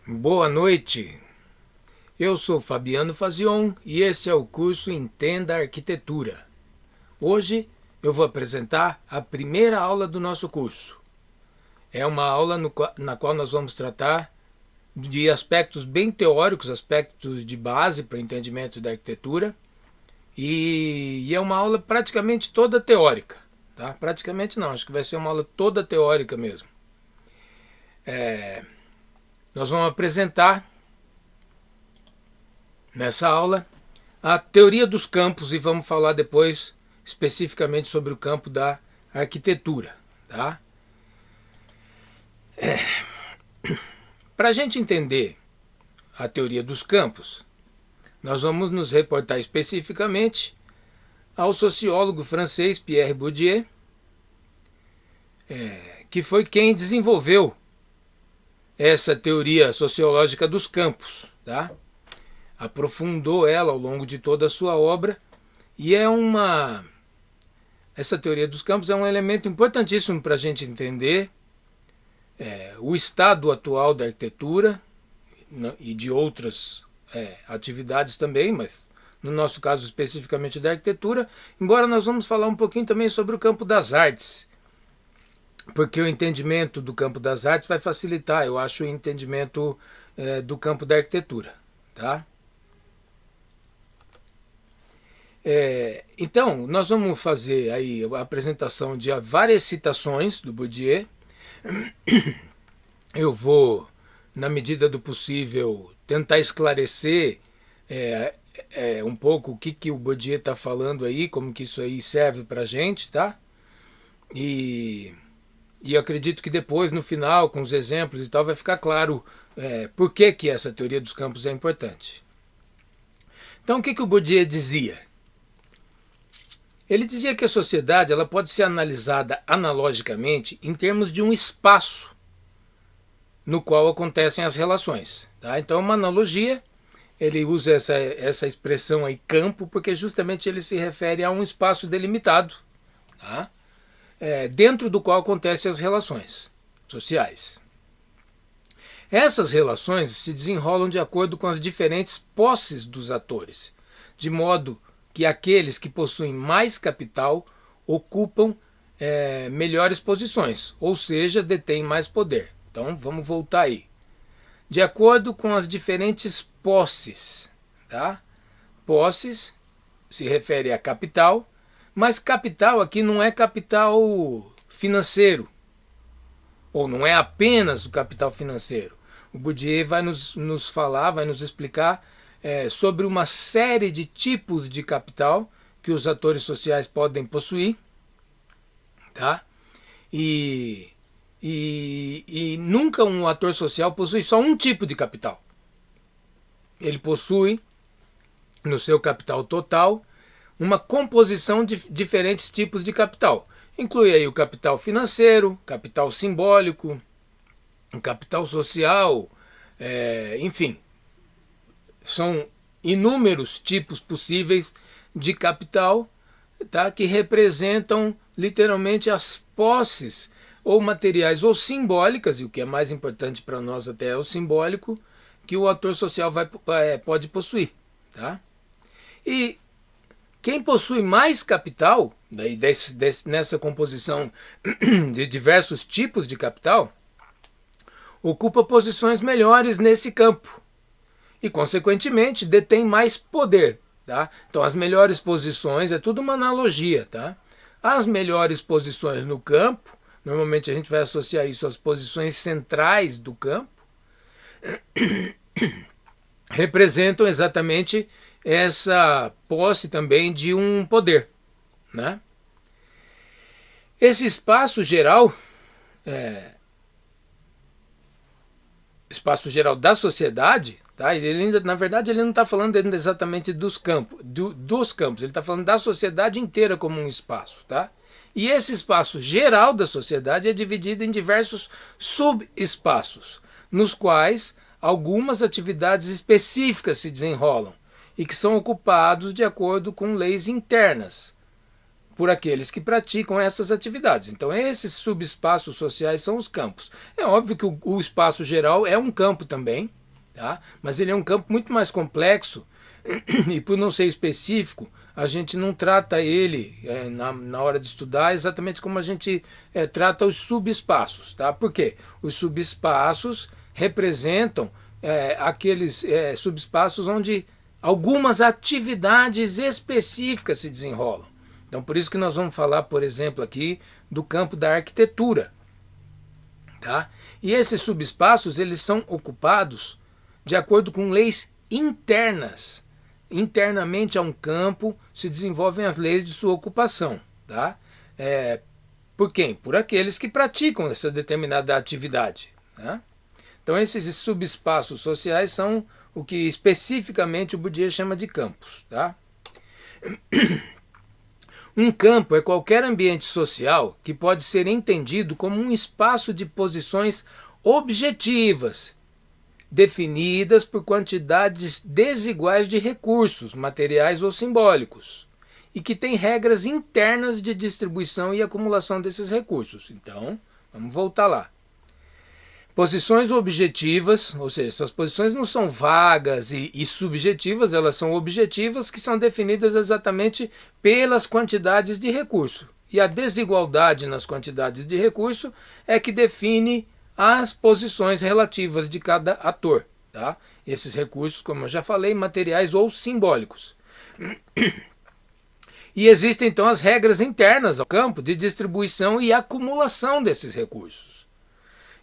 Boa noite, eu sou Fabiano Fazion e esse é o curso Entenda Arquitetura. Hoje eu vou apresentar a primeira aula do nosso curso. É uma aula na qual nós vamos tratar de aspectos bem teóricos, aspectos de base para o entendimento da arquitetura, e é uma aula praticamente toda teórica. Tá? Praticamente não, acho que vai ser uma aula toda teórica mesmo. Nós vamos apresentar nessa aula a teoria dos campos e vamos falar depois especificamente sobre o campo da arquitetura. Tá? Para a gente entender a teoria dos campos, nós vamos nos reportar especificamente ao sociólogo francês Pierre Bourdieu, que foi quem desenvolveu essa teoria sociológica dos campos, tá? Aprofundou ela ao longo de toda a sua obra e essa teoria dos campos é um elemento importantíssimo para a gente entender o estado atual da arquitetura e de outras atividades também, mas no nosso caso especificamente da arquitetura, embora nós vamos falar um pouquinho também sobre o campo das artes, porque o entendimento do campo das artes vai facilitar, eu acho, o entendimento do campo da arquitetura. Tá? Então, nós vamos fazer aí a apresentação de várias citações do Bourdieu. Eu vou, na medida do possível, tentar esclarecer um pouco o que o Bourdieu está falando aí, como que isso aí serve para a gente, tá? E eu acredito que depois, no final, com os exemplos e tal, vai ficar claro por que essa teoria dos campos é importante. Então, o que o Bourdieu dizia? Ele dizia que a sociedade ela pode ser analisada analogicamente em termos de um espaço no qual acontecem as relações. Tá? Então, uma analogia, ele usa essa expressão aí, campo, porque justamente ele se refere a um espaço delimitado, tá? Dentro do qual acontecem as relações sociais. Essas relações se desenrolam de acordo com as diferentes posses dos atores, de modo que aqueles que possuem mais capital ocupam melhores posições, ou seja, detêm mais poder. Então vamos voltar aí. De acordo com as diferentes posses. Tá? Posses se refere a capital, mas capital aqui não é capital financeiro, ou não é apenas o capital financeiro. O Bourdieu vai nos falar, vai nos explicar sobre uma série de tipos de capital que os atores sociais podem possuir, tá? E nunca um ator social possui só um tipo de capital. Ele possui, no seu capital total, uma composição de diferentes tipos de capital. Inclui aí o capital financeiro, capital simbólico, o capital social, enfim. São inúmeros tipos possíveis de capital, tá, que representam literalmente as posses ou materiais ou simbólicas, e o que é mais importante para nós até é o simbólico, que o ator social pode possuir. Tá? E quem possui mais capital, daí nessa composição de diversos tipos de capital, ocupa posições melhores nesse campo e, consequentemente, detém mais poder. Tá? Então, as melhores posições, é tudo uma analogia. Tá? As melhores posições no campo, normalmente a gente vai associar isso às posições centrais do campo, representam exatamente essa posse também de um poder. Né? Esse espaço geral da sociedade, tá? Na verdade ele não está falando exatamente dos campos, ele está falando da sociedade inteira como um espaço. Tá? E esse espaço geral da sociedade é dividido em diversos subespaços, nos quais algumas atividades específicas se desenrolam e que são ocupados de acordo com leis internas por aqueles que praticam essas atividades. Então esses subespaços sociais são os campos. É óbvio que o espaço geral é um campo também, tá? Mas ele é um campo muito mais complexo e por não ser específico, a gente não trata ele na hora de estudar exatamente como a gente trata os subespaços. Tá? Por quê? Os subespaços representam aqueles subespaços onde algumas atividades específicas se desenrolam. Então, por isso que nós vamos falar, por exemplo, aqui do campo da arquitetura. Tá? E esses subespaços eles são ocupados de acordo com leis internas. Internamente a um campo se desenvolvem as leis de sua ocupação. Tá? Por quem? Por aqueles que praticam essa determinada atividade. Tá? Então esses subespaços sociais são o que especificamente o Bourdieu chama de campos. Tá? Um campo é qualquer ambiente social que pode ser entendido como um espaço de posições objetivas, definidas por quantidades desiguais de recursos, materiais ou simbólicos, e que tem regras internas de distribuição e acumulação desses recursos. Então, vamos voltar lá. Posições objetivas, ou seja, essas posições não são vagas e subjetivas, elas são objetivas que são definidas exatamente pelas quantidades de recurso. E a desigualdade nas quantidades de recurso é que define as posições relativas de cada ator. Tá? Esses recursos, como eu já falei, materiais ou simbólicos. E existem então as regras internas ao campo de distribuição e acumulação desses recursos.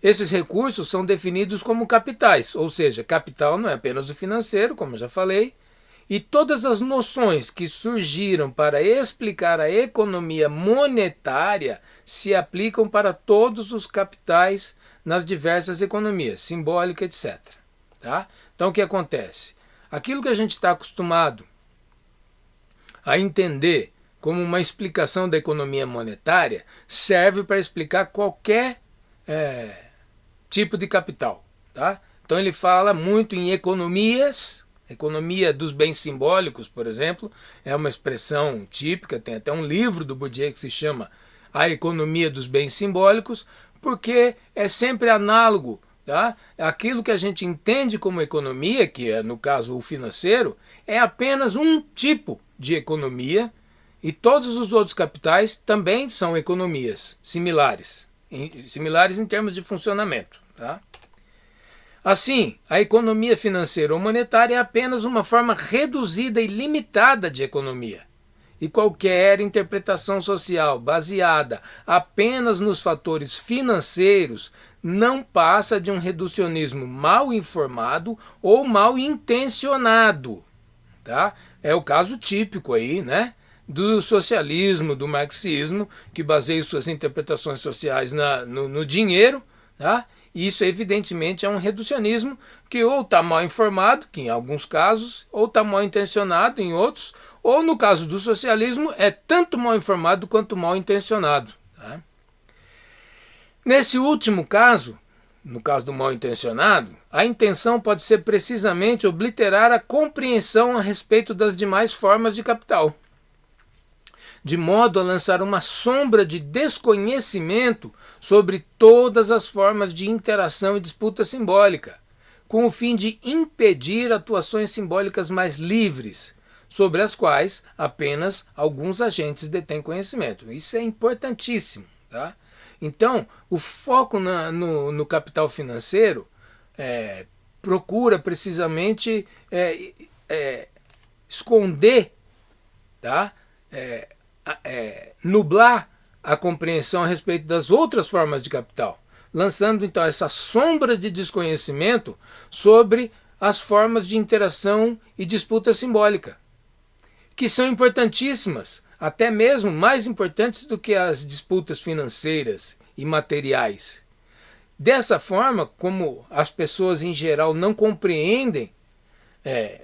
Esses recursos são definidos como capitais, ou seja, capital não é apenas o financeiro, como eu já falei, e todas as noções que surgiram para explicar a economia monetária se aplicam para todos os capitais nas diversas economias, simbólica, etc. Tá? Então o que acontece? Aquilo que a gente está acostumado a entender como uma explicação da economia monetária serve para explicar qualquer tipo de capital. Tá? Então ele fala muito em economias, economia dos bens simbólicos, por exemplo, é uma expressão típica, tem até um livro do Bourdieu que se chama A Economia dos Bens Simbólicos, porque é sempre análogo. Tá? Aquilo que a gente entende como economia, que é no caso o financeiro, é apenas um tipo de economia e todos os outros capitais também são economias similares em termos de funcionamento. Tá? Assim, a economia financeira ou monetária é apenas uma forma reduzida e limitada de economia. E qualquer interpretação social baseada apenas nos fatores financeiros não passa de um reducionismo mal informado ou mal intencionado. Tá? É o caso típico aí, né? Do socialismo, do marxismo, que baseia suas interpretações sociais no dinheiro. Tá? Isso, evidentemente, é um reducionismo que ou está mal informado, que em alguns casos, ou está mal intencionado em outros, ou no caso do socialismo, é tanto mal informado quanto mal intencionado. Tá? Nesse último caso, no caso do mal intencionado, a intenção pode ser precisamente obliterar a compreensão a respeito das demais formas de capital, de modo a lançar uma sombra de desconhecimento sobre todas as formas de interação e disputa simbólica, com o fim de impedir atuações simbólicas mais livres, sobre as quais apenas alguns agentes detêm conhecimento. Isso é importantíssimo. Tá? Então, o foco no capital financeiro procura precisamente esconder, tá? Nublar a compreensão a respeito das outras formas de capital, lançando então essa sombra de desconhecimento sobre as formas de interação e disputa simbólica, que são importantíssimas, até mesmo mais importantes do que as disputas financeiras e materiais. Dessa forma, como as pessoas em geral não compreendem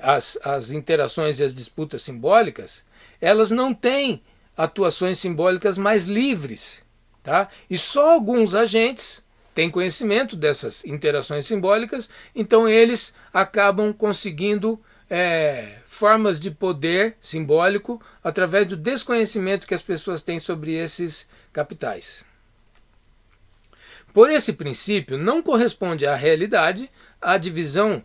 as interações e as disputas simbólicas, elas não têm atuações simbólicas mais livres. Tá? E só alguns agentes têm conhecimento dessas interações simbólicas, então eles acabam conseguindo formas de poder simbólico através do desconhecimento que as pessoas têm sobre esses capitais. Por esse princípio, não corresponde à realidade a divisão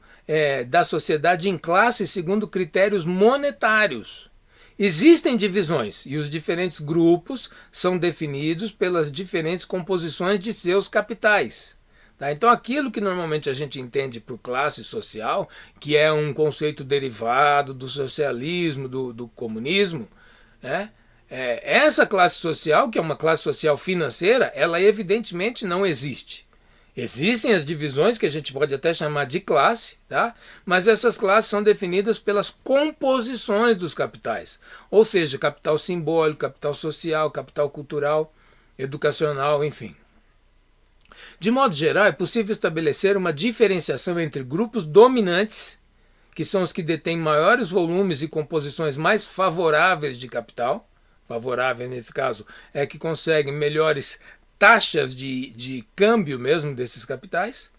da sociedade em classes segundo critérios monetários. Existem divisões e os diferentes grupos são definidos pelas diferentes composições de seus capitais. Tá? Então aquilo que normalmente a gente entende por classe social, que é um conceito derivado do socialismo, do comunismo, né? Essa classe social, que é uma classe social financeira, ela evidentemente não existe. Existem as divisões que a gente pode até chamar de classe, tá? Mas essas classes são definidas pelas composições dos capitais. Ou seja, capital simbólico, capital social, capital cultural, educacional, enfim. De modo geral, é possível estabelecer uma diferenciação entre grupos dominantes, que são os que detêm maiores volumes e composições mais favoráveis de capital. Favorável nesse caso é que conseguem melhores taxas de câmbio mesmo desses capitais,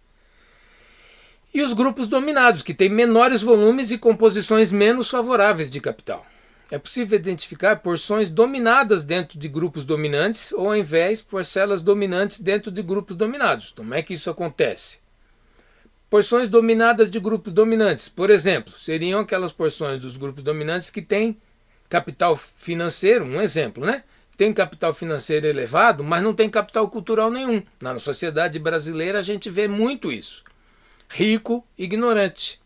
e os grupos dominados, que têm menores volumes e composições menos favoráveis de capital. É possível identificar porções dominadas dentro de grupos dominantes ou, ao invés, parcelas dominantes dentro de grupos dominados. Como é que isso acontece? Porções dominadas de grupos dominantes, por exemplo, seriam aquelas porções dos grupos dominantes que têm capital financeiro, um exemplo, né? Tem capital financeiro elevado, mas não tem capital cultural nenhum. Na sociedade brasileira a gente vê muito isso. Rico, ignorante.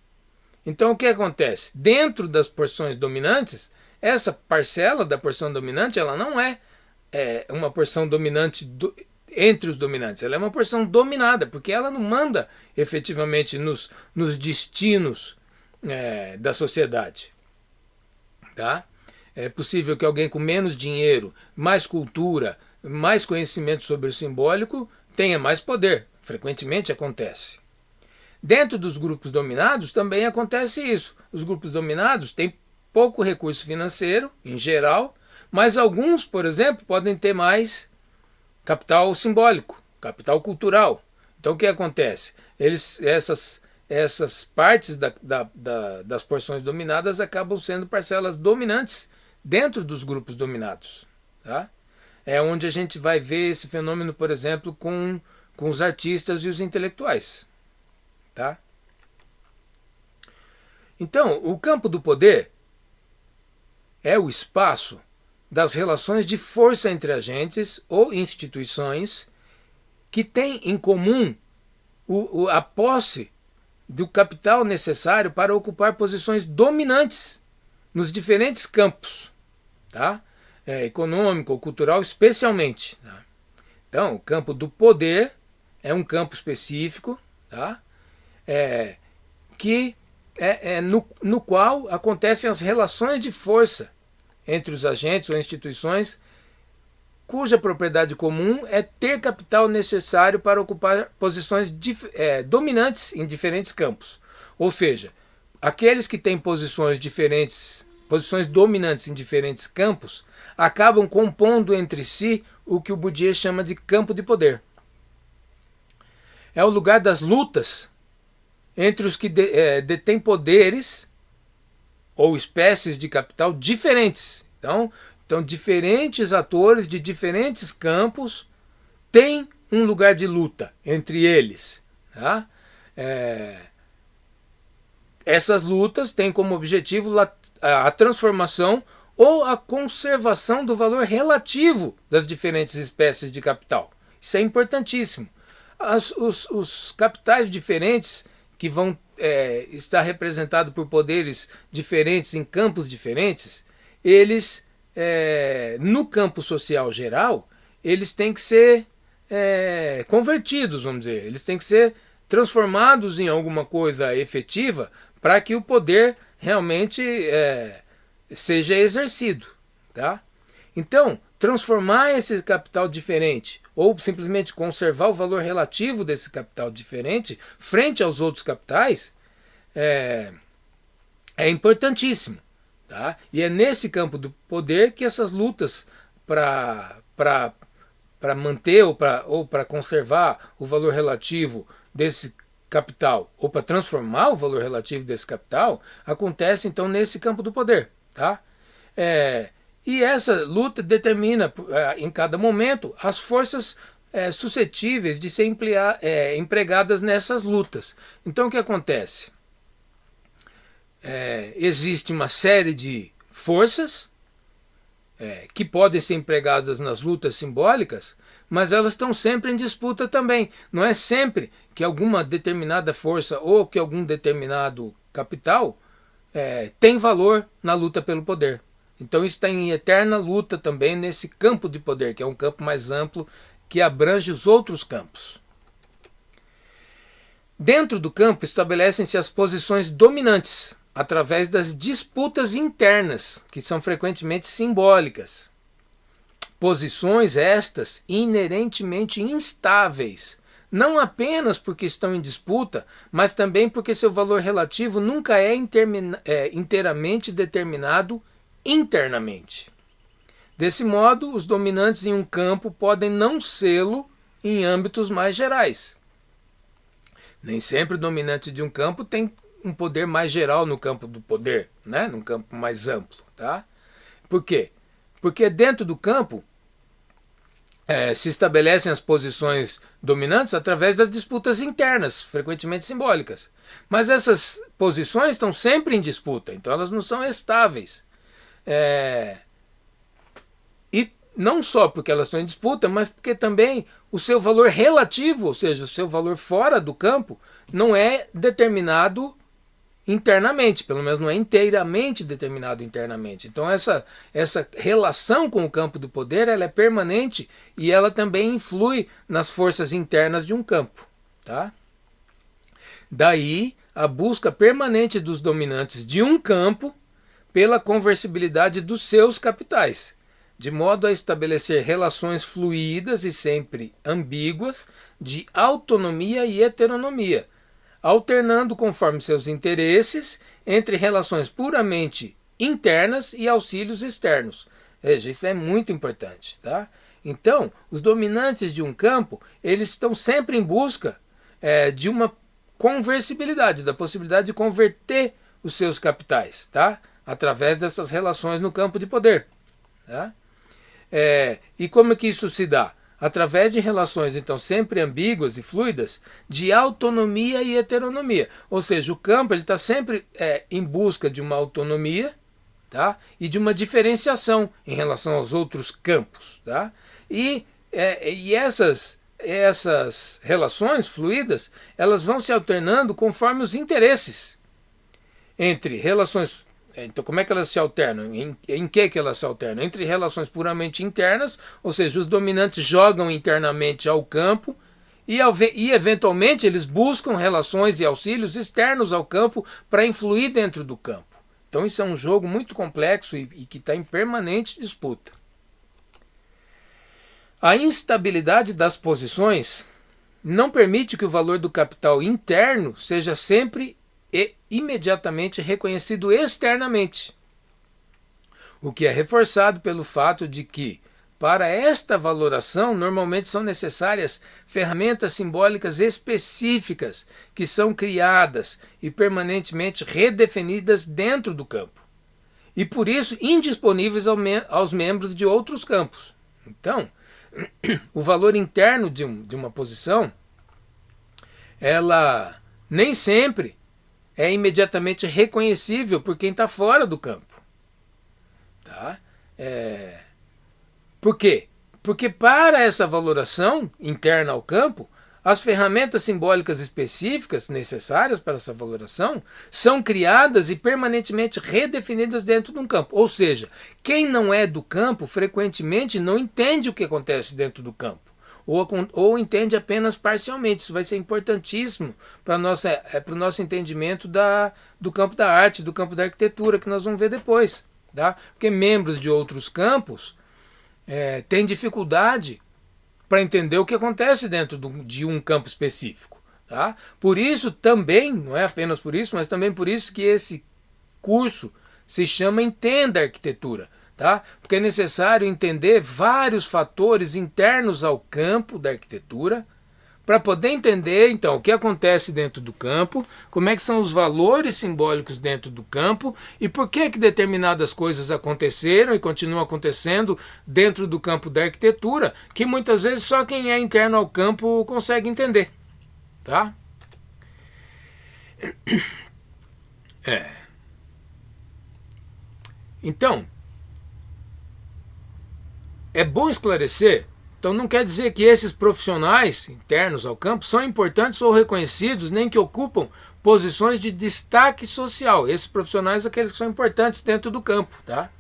Então o que acontece? Dentro das porções dominantes, essa parcela da porção dominante, ela não é uma porção dominante entre os dominantes. Ela é uma porção dominada, porque ela não manda efetivamente nos destinos da sociedade. Tá? É possível que alguém com menos dinheiro, mais cultura, mais conhecimento sobre o simbólico, tenha mais poder. Frequentemente acontece. Dentro dos grupos dominados também acontece isso. Os grupos dominados têm pouco recurso financeiro, em geral, mas alguns, por exemplo, podem ter mais capital simbólico, capital cultural. Então o que acontece? Essas partes das porções dominadas acabam sendo parcelas dominantes dentro dos grupos dominados. Tá? É onde a gente vai ver esse fenômeno, por exemplo, com os artistas e os intelectuais. Tá? Então, o campo do poder é o espaço das relações de força entre agentes ou instituições que têm em comum a posse do capital necessário para ocupar posições dominantes nos diferentes campos, tá? Econômico ou cultural especialmente. Tá? Então, o campo do poder é um campo específico, tá? No qual acontecem as relações de força entre os agentes ou instituições cuja propriedade comum é ter capital necessário para ocupar posições dominantes em diferentes campos. Ou seja, aqueles que têm posições dominantes em diferentes campos, acabam compondo entre si o que o Bourdieu chama de campo de poder. É o lugar das lutas entre os que detêm poderes ou espécies de capital diferentes. Então, diferentes atores de diferentes campos têm um lugar de luta entre eles. Tá? Essas lutas têm como objetivo a transformação ou a conservação do valor relativo das diferentes espécies de capital. Isso é importantíssimo. Os capitais diferentes que vão estar representados por poderes diferentes em campos diferentes, eles, no campo social geral, eles têm que ser convertidos, vamos dizer. Eles têm que ser transformados em alguma coisa efetiva para que o poder realmente seja exercido. Tá? Então, transformar esse capital diferente ou simplesmente conservar o valor relativo desse capital diferente frente aos outros capitais é importantíssimo. Tá? E é nesse campo do poder que essas lutas para manter ou para conservar o valor relativo desse capital ou para transformar o valor relativo desse capital acontece então nesse campo do poder. Tá? E essa luta determina em cada momento as forças suscetíveis de ser empregadas nessas lutas. Então o que acontece? existe uma série de forças que podem ser empregadas nas lutas simbólicas, mas elas estão sempre em disputa também. Não é sempre que alguma determinada força ou que algum determinado capital tem valor na luta pelo poder. Então isso está em eterna luta também nesse campo de poder, que é um campo mais amplo que abrange os outros campos. Dentro do campo estabelecem-se as posições dominantes, através das disputas internas, que são frequentemente simbólicas. Posições estas inerentemente instáveis, não apenas porque estão em disputa, mas também porque seu valor relativo nunca é inteiramente determinado internamente. Desse modo, os dominantes em um campo podem não sê-lo em âmbitos mais gerais. Nem sempre o dominante de um campo tem um poder mais geral no campo do poder, né? Num campo mais amplo. Tá? Por quê? Porque dentro do campo se estabelecem as posições dominantes através das disputas internas, frequentemente simbólicas. Mas essas posições estão sempre em disputa, então elas não são estáveis. E não só porque elas estão em disputa, mas porque também o seu valor relativo, ou seja, o seu valor fora do campo, não é determinado internamente, pelo menos não é inteiramente determinado internamente. Então essa relação com o campo do poder ela é permanente e ela também influi nas forças internas de um campo. Tá? Daí a busca permanente dos dominantes de um campo pela conversibilidade dos seus capitais, de modo a estabelecer relações fluídas e sempre ambíguas de autonomia e heteronomia, alternando conforme seus interesses entre relações puramente internas e auxílios externos. Veja, isso é muito importante. Tá? Então, os dominantes de um campo, eles estão sempre em busca de uma conversibilidade, da possibilidade de converter os seus capitais, tá? Através dessas relações no campo de poder. Tá? E como é que isso se dá? Através de relações, então, sempre ambíguas e fluidas, de autonomia e heteronomia. Ou seja, o campo está sempre em busca de uma autonomia, tá? E de uma diferenciação em relação aos outros campos. Tá? E essas relações fluidas, elas vão se alternando conforme os interesses entre relações. Então, como é que elas se alternam? Em que elas se alternam? Entre relações puramente internas, ou seja, os dominantes jogam internamente ao campo e eventualmente, eles buscam relações e auxílios externos ao campo para influir dentro do campo. Então, isso é um jogo muito complexo e que está em permanente disputa. A instabilidade das posições não permite que o valor do capital interno seja sempre e imediatamente reconhecido externamente, o que é reforçado pelo fato de que, para esta valoração, normalmente são necessárias ferramentas simbólicas específicas que são criadas e permanentemente redefinidas dentro do campo, e por isso indisponíveis aos membros de outros campos. Então, o valor interno de uma posição, ela nem sempre é imediatamente reconhecível por quem está fora do campo. Tá? Por quê? Porque para essa valoração interna ao campo, as ferramentas simbólicas específicas necessárias para essa valoração são criadas e permanentemente redefinidas dentro de um campo. Ou seja, quem não é do campo frequentemente não entende o que acontece dentro do campo. Ou entende apenas parcialmente. Isso vai ser importantíssimo para o nosso entendimento do campo da arte, do campo da arquitetura, que nós vamos ver depois. Tá? Porque membros de outros campos têm dificuldade para entender o que acontece dentro de um campo específico. Tá? Por isso também, não é apenas por isso, mas também por isso que esse curso se chama Entenda a Arquitetura. Tá? Porque é necessário entender vários fatores internos ao campo da arquitetura para poder entender, então, o que acontece dentro do campo, como é que são os valores simbólicos dentro do campo e por que determinadas coisas aconteceram e continuam acontecendo dentro do campo da arquitetura, que muitas vezes só quem é interno ao campo consegue entender. Tá? Então, é bom esclarecer. Então não quer dizer que esses profissionais internos ao campo são importantes ou reconhecidos, nem que ocupam posições de destaque social. Esses profissionais são aqueles que são importantes dentro do campo, tá?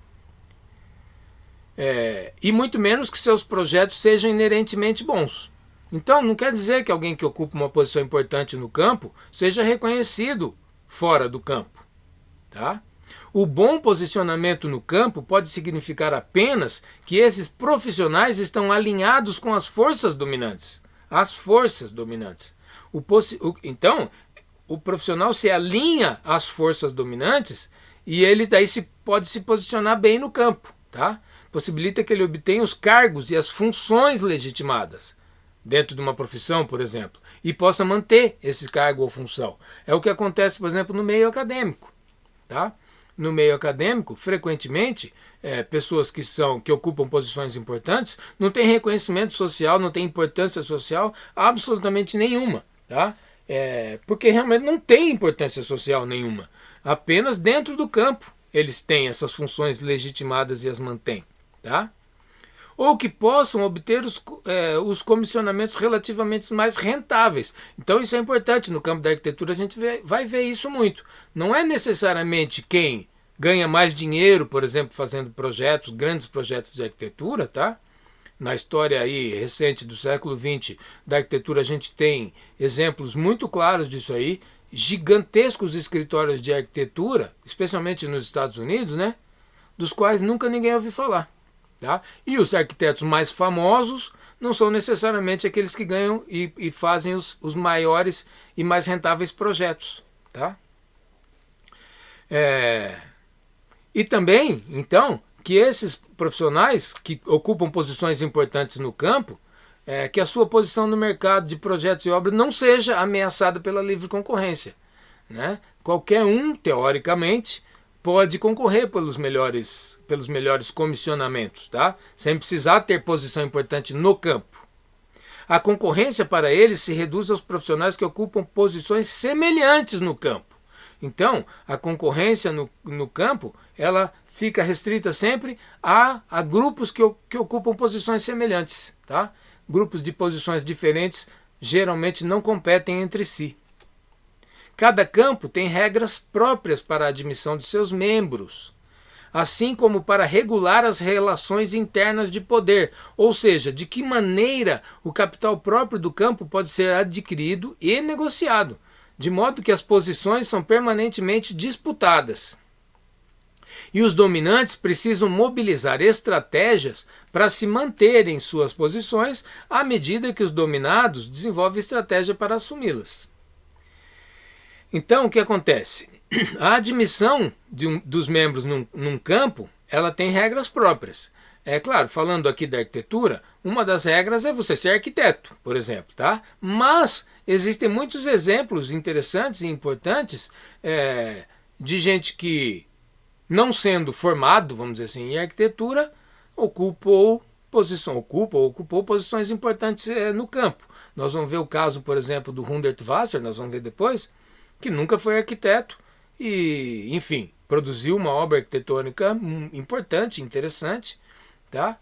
E muito menos que seus projetos sejam inerentemente bons. Então não quer dizer que alguém que ocupa uma posição importante no campo seja reconhecido fora do campo, tá? O bom posicionamento no campo pode significar apenas que esses profissionais estão alinhados com as forças dominantes. As forças dominantes. Então, o profissional se alinha às forças dominantes e ele daí pode se posicionar bem no campo, tá? Possibilita que ele obtenha os cargos e as funções legitimadas dentro de uma profissão, por exemplo, e possa manter esse cargo ou função. É o que acontece, por exemplo, no meio acadêmico, tá? No meio acadêmico, frequentemente, pessoas que ocupam posições importantes não têm reconhecimento social, não têm importância social absolutamente nenhuma, tá? Porque realmente não tem importância social nenhuma. Apenas dentro do campo eles têm essas funções legitimadas e as mantêm, tá? Ou que possam obter os comissionamentos relativamente mais rentáveis. Então isso é importante. No campo da arquitetura a gente vai ver isso muito. Não é necessariamente quem ganha mais dinheiro, por exemplo, fazendo projetos, grandes projetos de arquitetura, tá? Na história aí recente do século XX da arquitetura a gente tem exemplos muito claros disso aí, gigantescos escritórios de arquitetura, especialmente nos Estados Unidos, né? Dos quais nunca ninguém ouviu falar. Tá? E os arquitetos mais famosos não são necessariamente aqueles que ganham e fazem os maiores e mais rentáveis projetos. Tá? E também, então, que esses profissionais que ocupam posições importantes no campo, que a sua posição no mercado de projetos e obras não seja ameaçada pela livre concorrência. Né? Qualquer um, teoricamente, pode concorrer pelos melhores comissionamentos, tá? Sem precisar ter posição importante no campo. A concorrência para eles se reduz aos profissionais que ocupam posições semelhantes no campo. Então, a concorrência no campo, ela fica restrita sempre a grupos que ocupam posições semelhantes, tá? Grupos de posições diferentes geralmente não competem entre si. Cada campo tem regras próprias para a admissão de seus membros, assim como para regular as relações internas de poder, ou seja, de que maneira o capital próprio do campo pode ser adquirido e negociado, de modo que as posições são permanentemente disputadas. E os dominantes precisam mobilizar estratégias para se manterem em suas posições à medida que os dominados desenvolvem estratégia para assumi-las. Então, o que acontece? A admissão dos membros num campo, ela tem regras próprias. É claro, falando aqui da arquitetura, uma das regras é você ser arquiteto, por exemplo, tá? Mas existem muitos exemplos interessantes e importantes de gente que, não sendo formado, vamos dizer assim, em arquitetura, ocupou posições importantes no campo. Nós vamos ver o caso, por exemplo, do Hundertwasser, nós vamos ver depois, que nunca foi arquiteto e, enfim, produziu uma obra arquitetônica importante, interessante, tá?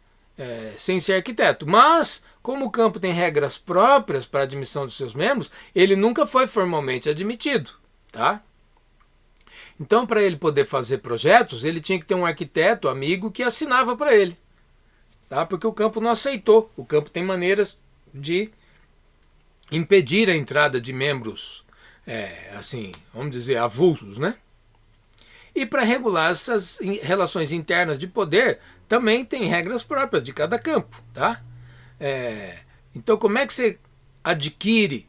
Sem ser arquiteto. Mas, como o campo tem regras próprias para a admissão dos seus membros, ele nunca foi formalmente admitido, tá? Então, para ele poder fazer projetos, ele tinha que ter um arquiteto amigo que assinava para ele, tá? Porque o campo não aceitou. O campo tem maneiras de impedir a entrada de membros assim, vamos dizer, avulsos, né? E para regular essas relações internas de poder, também tem regras próprias de cada campo, tá? Então, como é que você adquire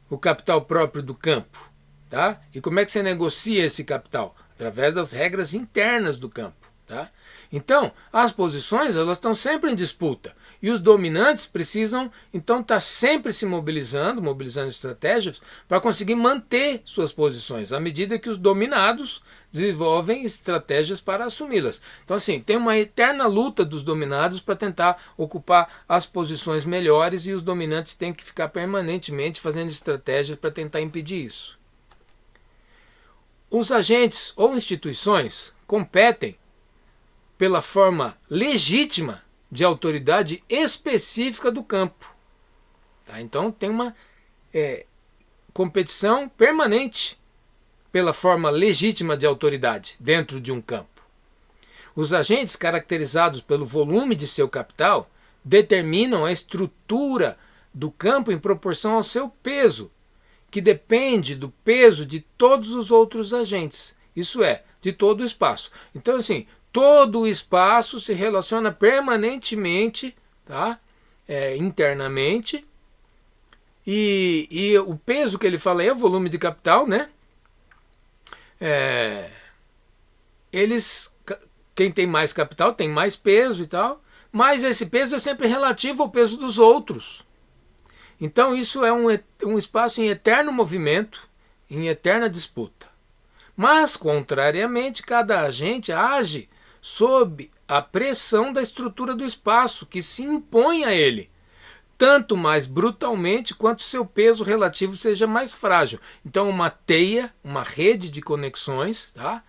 o capital próprio do campo, tá? E como é que você negocia esse capital? Através das regras internas do campo, tá? Então, as posições, elas estão sempre em disputa. E os dominantes precisam, então, estar sempre se mobilizando estratégias para conseguir manter suas posições, à medida que os dominados desenvolvem estratégias para assumi-las. Então, assim, tem uma eterna luta dos dominados para tentar ocupar as posições melhores e os dominantes têm que ficar permanentemente fazendo estratégias para tentar impedir isso. Os agentes ou instituições competem pela forma legítima de autoridade específica do campo. Tá? Então tem uma competição permanente pela forma legítima de autoridade dentro de um campo. Os agentes caracterizados pelo volume de seu capital determinam a estrutura do campo em proporção ao seu peso, que depende do peso de todos os outros agentes, isso é, de todo o espaço. Então, assim, todo o espaço se relaciona permanentemente, tá? Internamente, e o peso que ele fala aí é o volume de capital, né? Quem tem mais capital tem mais peso e tal, mas esse peso é sempre relativo ao peso dos outros. Então isso é um espaço em eterno movimento, em eterna disputa. Mas, contrariamente, cada agente age sob a pressão da estrutura do espaço, que se impõe a ele, tanto mais brutalmente quanto seu peso relativo seja mais frágil. Então uma teia, uma rede de conexões, tá?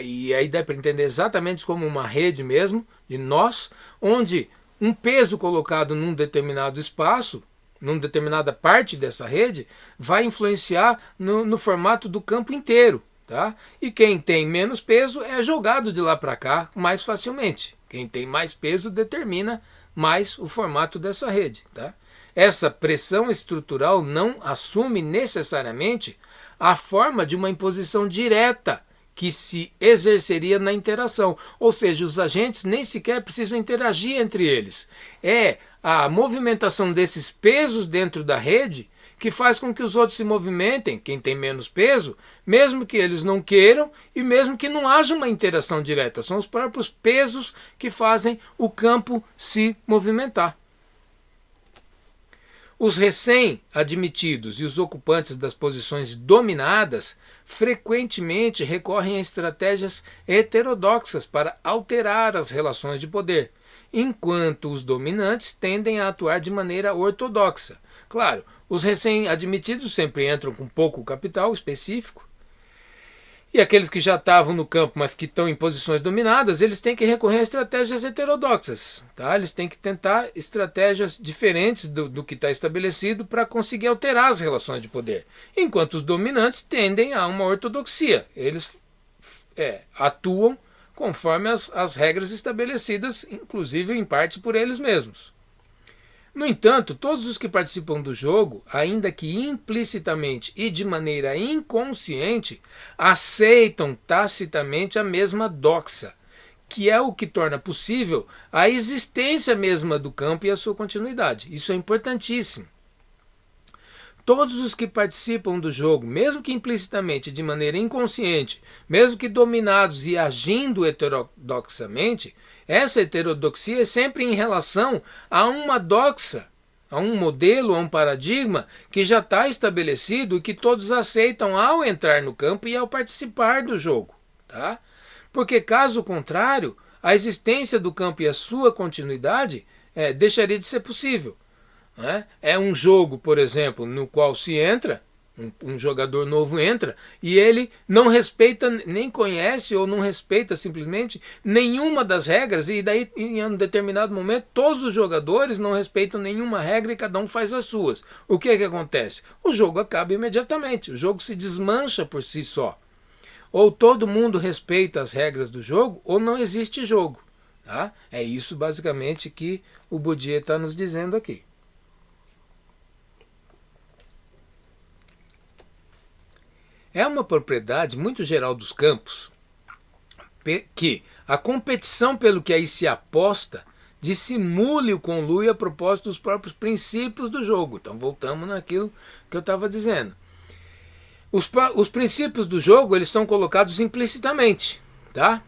E aí dá para entender exatamente como uma rede mesmo, de nós, onde um peso colocado num determinado espaço, numa determinada parte dessa rede, vai influenciar no formato do campo inteiro. Tá? E quem tem menos peso é jogado de lá para cá mais facilmente. Quem tem mais peso determina mais o formato dessa rede. Tá? Essa pressão estrutural não assume necessariamente a forma de uma imposição direta que se exerceria na interação. Ou seja, os agentes nem sequer precisam interagir entre eles. É a movimentação desses pesos dentro da rede que faz com que os outros se movimentem, quem tem menos peso, mesmo que eles não queiram e mesmo que não haja uma interação direta. São os próprios pesos que fazem o campo se movimentar. Os recém-admitidos e os ocupantes das posições dominadas frequentemente recorrem a estratégias heterodoxas para alterar as relações de poder, enquanto os dominantes tendem a atuar de maneira ortodoxa. Claro, os recém-admitidos sempre entram com pouco capital específico, e aqueles que já estavam no campo, mas que estão em posições dominadas, eles têm que recorrer a estratégias heterodoxas. Tá? Eles têm que tentar estratégias diferentes do que está estabelecido para conseguir alterar as relações de poder. Enquanto os dominantes tendem a uma ortodoxia. Eles atuam conforme as regras estabelecidas, inclusive em parte por eles mesmos. No entanto, todos os que participam do jogo, ainda que implicitamente e de maneira inconsciente, aceitam tacitamente a mesma doxa, que é o que torna possível a existência mesma do campo e a sua continuidade. Isso é importantíssimo. Todos os que participam do jogo, mesmo que implicitamente, de maneira inconsciente, mesmo que dominados e agindo heterodoxamente, essa heterodoxia é sempre em relação a uma doxa, a um modelo, a um paradigma que já está estabelecido e que todos aceitam ao entrar no campo e ao participar do jogo. Tá? Porque, caso contrário, a existência do campo e a sua continuidade deixaria de ser possível. É um jogo, por exemplo, no qual se entra, um jogador novo entra, e ele não respeita, nem conhece ou não respeita simplesmente nenhuma das regras, e daí em um determinado momento todos os jogadores não respeitam nenhuma regra e cada um faz as suas. O que acontece? O jogo acaba imediatamente, o jogo se desmancha por si só. Ou todo mundo respeita as regras do jogo, ou não existe jogo. Tá? É isso basicamente que o Bourdieu está nos dizendo aqui. É uma propriedade muito geral dos campos que a competição pelo que aí se aposta dissimule o conluio a propósito dos próprios princípios do jogo. Então voltamos naquilo que eu estava dizendo. Os princípios do jogo eles estão colocados implicitamente. Tá?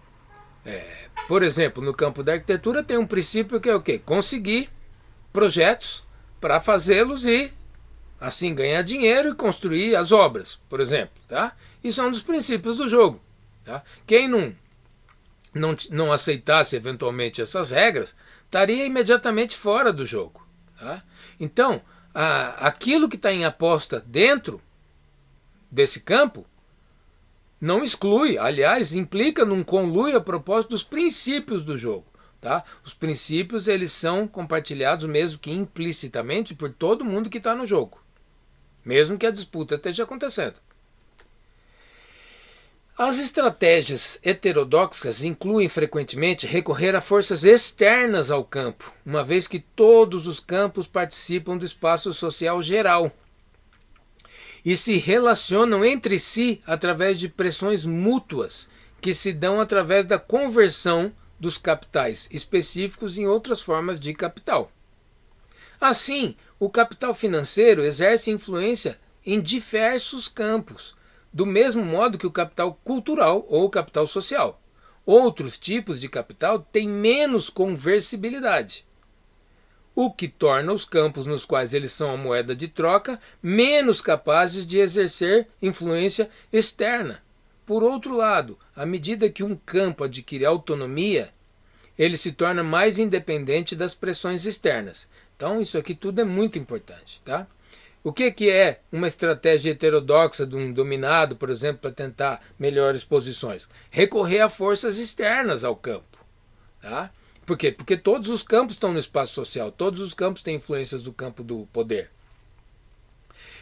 Por exemplo, no campo da arquitetura tem um princípio que é o quê? Conseguir projetos para fazê-los e assim ganhar dinheiro e construir as obras, por exemplo. Tá? Isso é um dos princípios do jogo. Tá? Quem não aceitasse eventualmente essas regras, estaria imediatamente fora do jogo. Tá? Então, aquilo que está em aposta dentro desse campo Não exclui, aliás, implica num conluio a propósito dos princípios do jogo. Tá? Os princípios eles são compartilhados mesmo que implicitamente por todo mundo que está no jogo, mesmo que a disputa esteja acontecendo. As estratégias heterodoxas incluem frequentemente recorrer a forças externas ao campo, uma vez que todos os campos participam do espaço social geral e se relacionam entre si através de pressões mútuas que se dão através da conversão dos capitais específicos em outras formas de capital. Assim, o capital financeiro exerce influência em diversos campos, do mesmo modo que o capital cultural ou capital social. Outros tipos de capital têm menos conversibilidade, o que torna os campos nos quais eles são a moeda de troca menos capazes de exercer influência externa. Por outro lado, à medida que um campo adquire autonomia, ele se torna mais independente das pressões externas. Então, isso aqui tudo é muito importante, tá? O que é uma estratégia heterodoxa de um dominado, por exemplo, para tentar melhores posições? Recorrer a forças externas ao campo, tá? Por quê? Porque todos os campos estão no espaço social, todos os campos têm influências do campo do poder.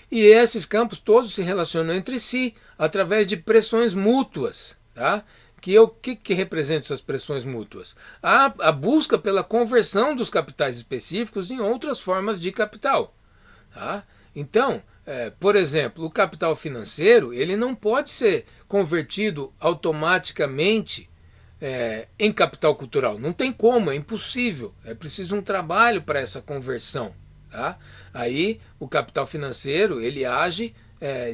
E esses campos todos se relacionam entre si através de pressões mútuas. Tá? Que representam essas pressões mútuas? A busca pela conversão dos capitais específicos em outras formas de capital. Tá? Então, por exemplo, o capital financeiro ele não pode ser convertido automaticamente em capital cultural. Não tem como, é impossível. É preciso um trabalho para essa conversão. Tá? Aí o capital financeiro ele age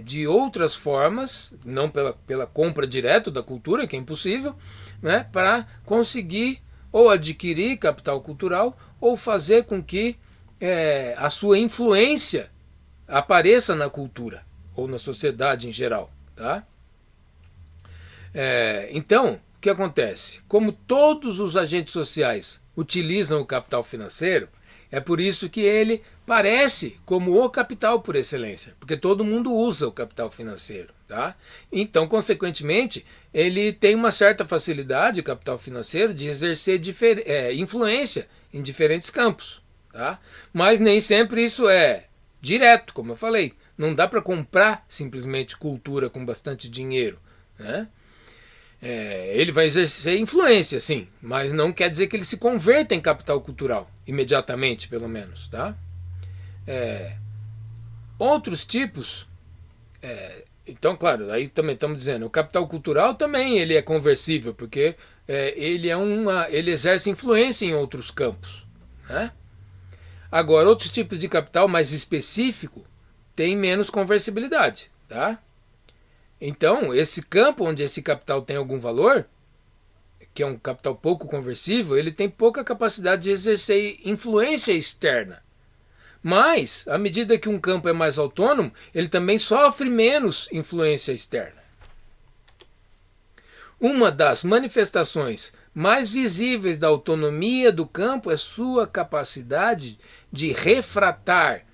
de outras formas, não pela compra direta da cultura, que é impossível, né, para conseguir ou adquirir capital cultural ou fazer com que a sua influência apareça na cultura ou na sociedade em geral. Tá? Então, o que acontece? Como todos os agentes sociais utilizam o capital financeiro, é por isso que ele parece como o capital por excelência, porque todo mundo usa o capital financeiro. Tá? Então, consequentemente, ele tem uma certa facilidade, o capital financeiro, de exercer influência em diferentes campos. Tá? Mas nem sempre isso é direto, como eu falei. Não dá para comprar simplesmente cultura com bastante dinheiro. Né? Ele vai exercer influência, sim, mas não quer dizer que ele se converta em capital cultural, imediatamente, pelo menos. Tá? Outros tipos, então, claro, aí também estamos dizendo, o capital cultural também ele é conversível, porque ele exerce influência em outros campos. Né? Agora, outros tipos de capital mais específico têm menos conversibilidade. Tá? Então, esse campo onde esse capital tem algum valor, que é um capital pouco conversível, ele tem pouca capacidade de exercer influência externa. Mas, à medida que um campo é mais autônomo, ele também sofre menos influência externa. Uma das manifestações mais visíveis da autonomia do campo é sua capacidade de refratar.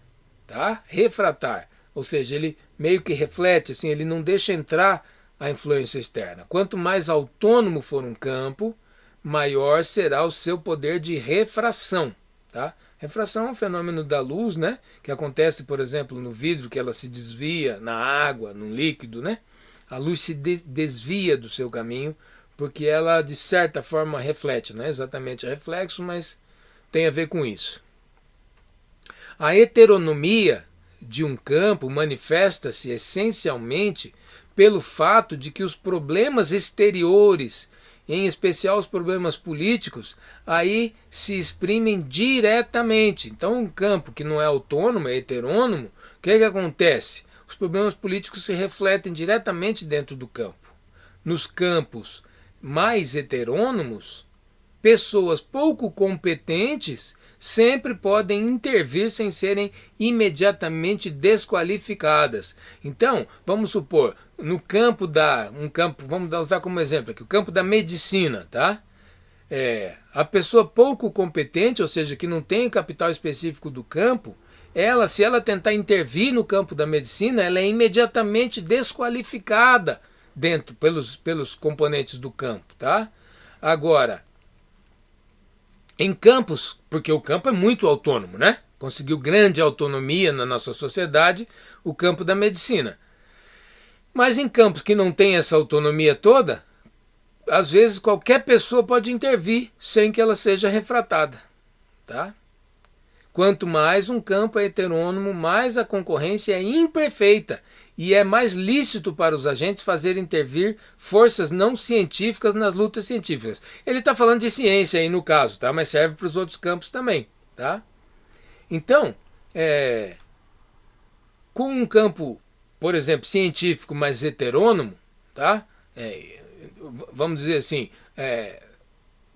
Tá? Refratar. Ou seja, ele meio que reflete, assim, ele não deixa entrar a influência externa. Quanto mais autônomo for um campo, maior será o seu poder de refração. Tá? Refração é um fenômeno da luz, né? Que acontece, por exemplo, no vidro, que ela se desvia, na água, no líquido. Né? A luz se desvia do seu caminho, porque ela, de certa forma, reflete. Não é exatamente reflexo, mas tem a ver com isso. A heteronomia de um campo manifesta-se essencialmente pelo fato de que os problemas exteriores, em especial os problemas políticos, aí se exprimem diretamente. Então, um campo que não é autônomo, é heterônomo, o que acontece? Os problemas políticos se refletem diretamente dentro do campo. Nos campos mais heterônomos, pessoas pouco competentes sempre podem intervir sem serem imediatamente desqualificadas. Então, vamos supor, no campo vamos usar como exemplo aqui, o campo da medicina, tá? A pessoa pouco competente, ou seja, que não tem capital específico do campo, se ela tentar intervir no campo da medicina, ela é imediatamente desqualificada dentro, pelos componentes do campo, tá? Agora, em campos, porque o campo é muito autônomo, né? Conseguiu grande autonomia na nossa sociedade, o campo da medicina. Mas em campos que não tem essa autonomia toda, às vezes qualquer pessoa pode intervir sem que ela seja refratada, tá? Quanto mais um campo é heterônomo, mais a concorrência é imperfeita e é mais lícito para os agentes fazer intervir forças não científicas nas lutas científicas. Ele está falando de ciência aí no caso, tá? Mas serve para os outros campos também, tá? Então, com um campo, por exemplo, científico mais heterônomo, tá? Vamos dizer assim,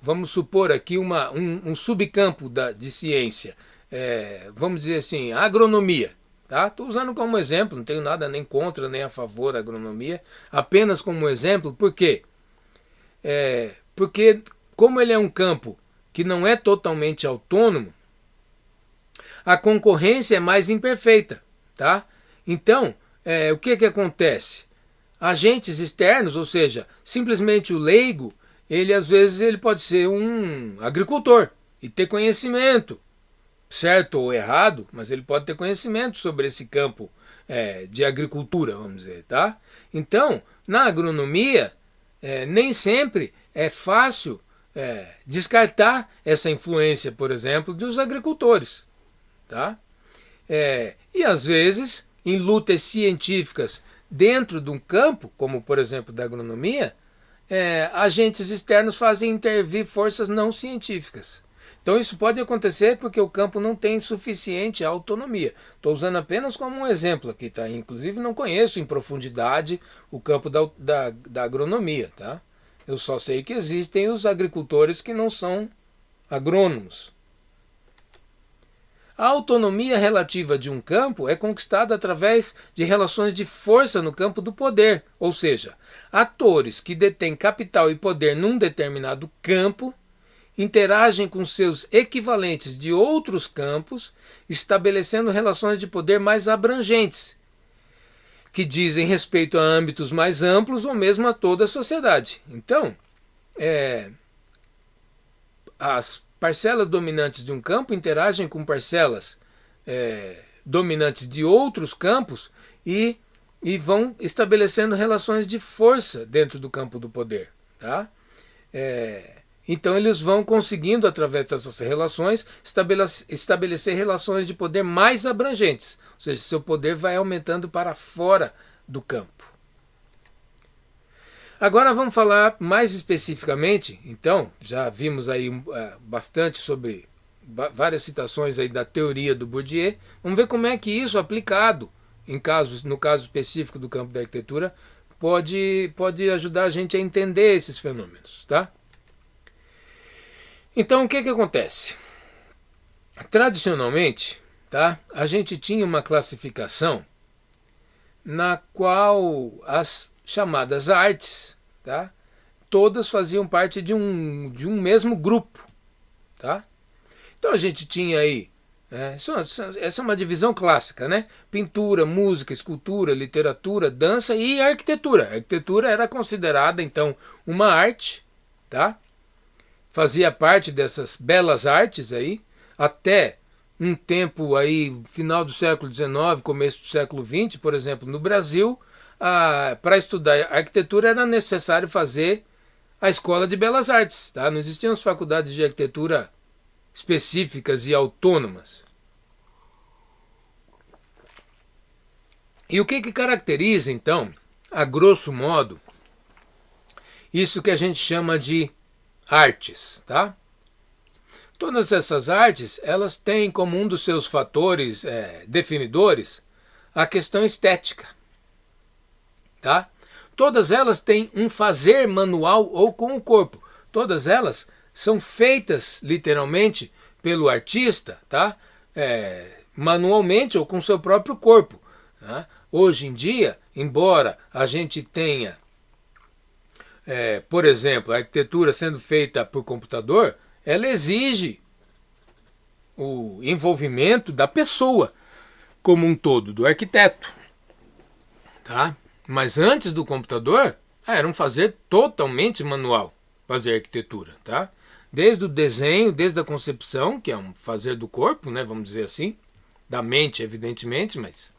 vamos supor aqui um subcampo de ciência, vamos dizer assim, a agronomia. Tá? Estou usando como exemplo, não tenho nada nem contra nem a favor da agronomia, apenas como exemplo, por quê? Porque como ele é um campo que não é totalmente autônomo, a concorrência é mais imperfeita. Tá? Então, o que acontece? Agentes externos, ou seja, simplesmente o leigo, ele às vezes ele pode ser um agricultor e ter conhecimento, certo ou errado, mas ele pode ter conhecimento sobre esse campo de agricultura, vamos dizer, tá? Então, na agronomia, nem sempre é fácil descartar essa influência, por exemplo, dos agricultores, tá? E às vezes, em lutas científicas dentro de um campo, como por exemplo da agronomia, agentes externos fazem intervir forças não científicas. Então isso pode acontecer porque o campo não tem suficiente autonomia. Estou usando apenas como um exemplo aqui, tá? Inclusive não conheço em profundidade o campo da agronomia, tá? Eu só sei que existem os agricultores que não são agrônomos. A autonomia relativa de um campo é conquistada através de relações de força no campo do poder, ou seja, atores que detêm capital e poder num determinado campo interagem com seus equivalentes de outros campos, estabelecendo relações de poder mais abrangentes, que dizem respeito a âmbitos mais amplos ou mesmo a toda a sociedade. Então, as parcelas dominantes de um campo interagem com parcelas dominantes de outros campos e vão estabelecendo relações de força dentro do campo do poder. Tá? Então eles vão conseguindo, através dessas relações, estabelecer relações de poder mais abrangentes. Ou seja, seu poder vai aumentando para fora do campo. Agora vamos falar mais especificamente, então, já vimos aí bastante sobre várias citações aí da teoria do Bourdieu. Vamos ver como é que isso aplicado, no caso específico do campo da arquitetura, pode ajudar a gente a entender esses fenômenos, tá? Então, o que acontece? Tradicionalmente, tá, a gente tinha uma classificação na qual as chamadas artes, tá, todas faziam parte de um mesmo grupo. Tá? Então a gente tinha aí, essa é uma divisão clássica, né? Pintura, música, escultura, literatura, dança e arquitetura. A arquitetura era considerada, então, uma arte, tá? Fazia parte dessas belas artes aí, até um tempo aí, final do século XIX, começo do século XX, por exemplo, no Brasil, para estudar arquitetura era necessário fazer a Escola de Belas Artes. Tá? Não existiam as faculdades de arquitetura específicas e autônomas. E o que caracteriza, então, a grosso modo, isso que a gente chama de artes, tá? Todas essas artes, elas têm como um dos seus fatores definidores a questão estética, tá? Todas elas têm um fazer manual ou com o corpo. Todas elas são feitas literalmente pelo artista, tá? Manualmente ou com seu próprio corpo. Tá? Hoje em dia, embora a gente tenha por exemplo, a arquitetura sendo feita por computador, ela exige o envolvimento da pessoa como um todo, do arquiteto. Tá? Mas antes do computador, Era um fazer totalmente manual, fazer arquitetura, tá? Desde o desenho, desde a concepção, que é um fazer do corpo, né, vamos dizer assim, da mente, evidentemente, mas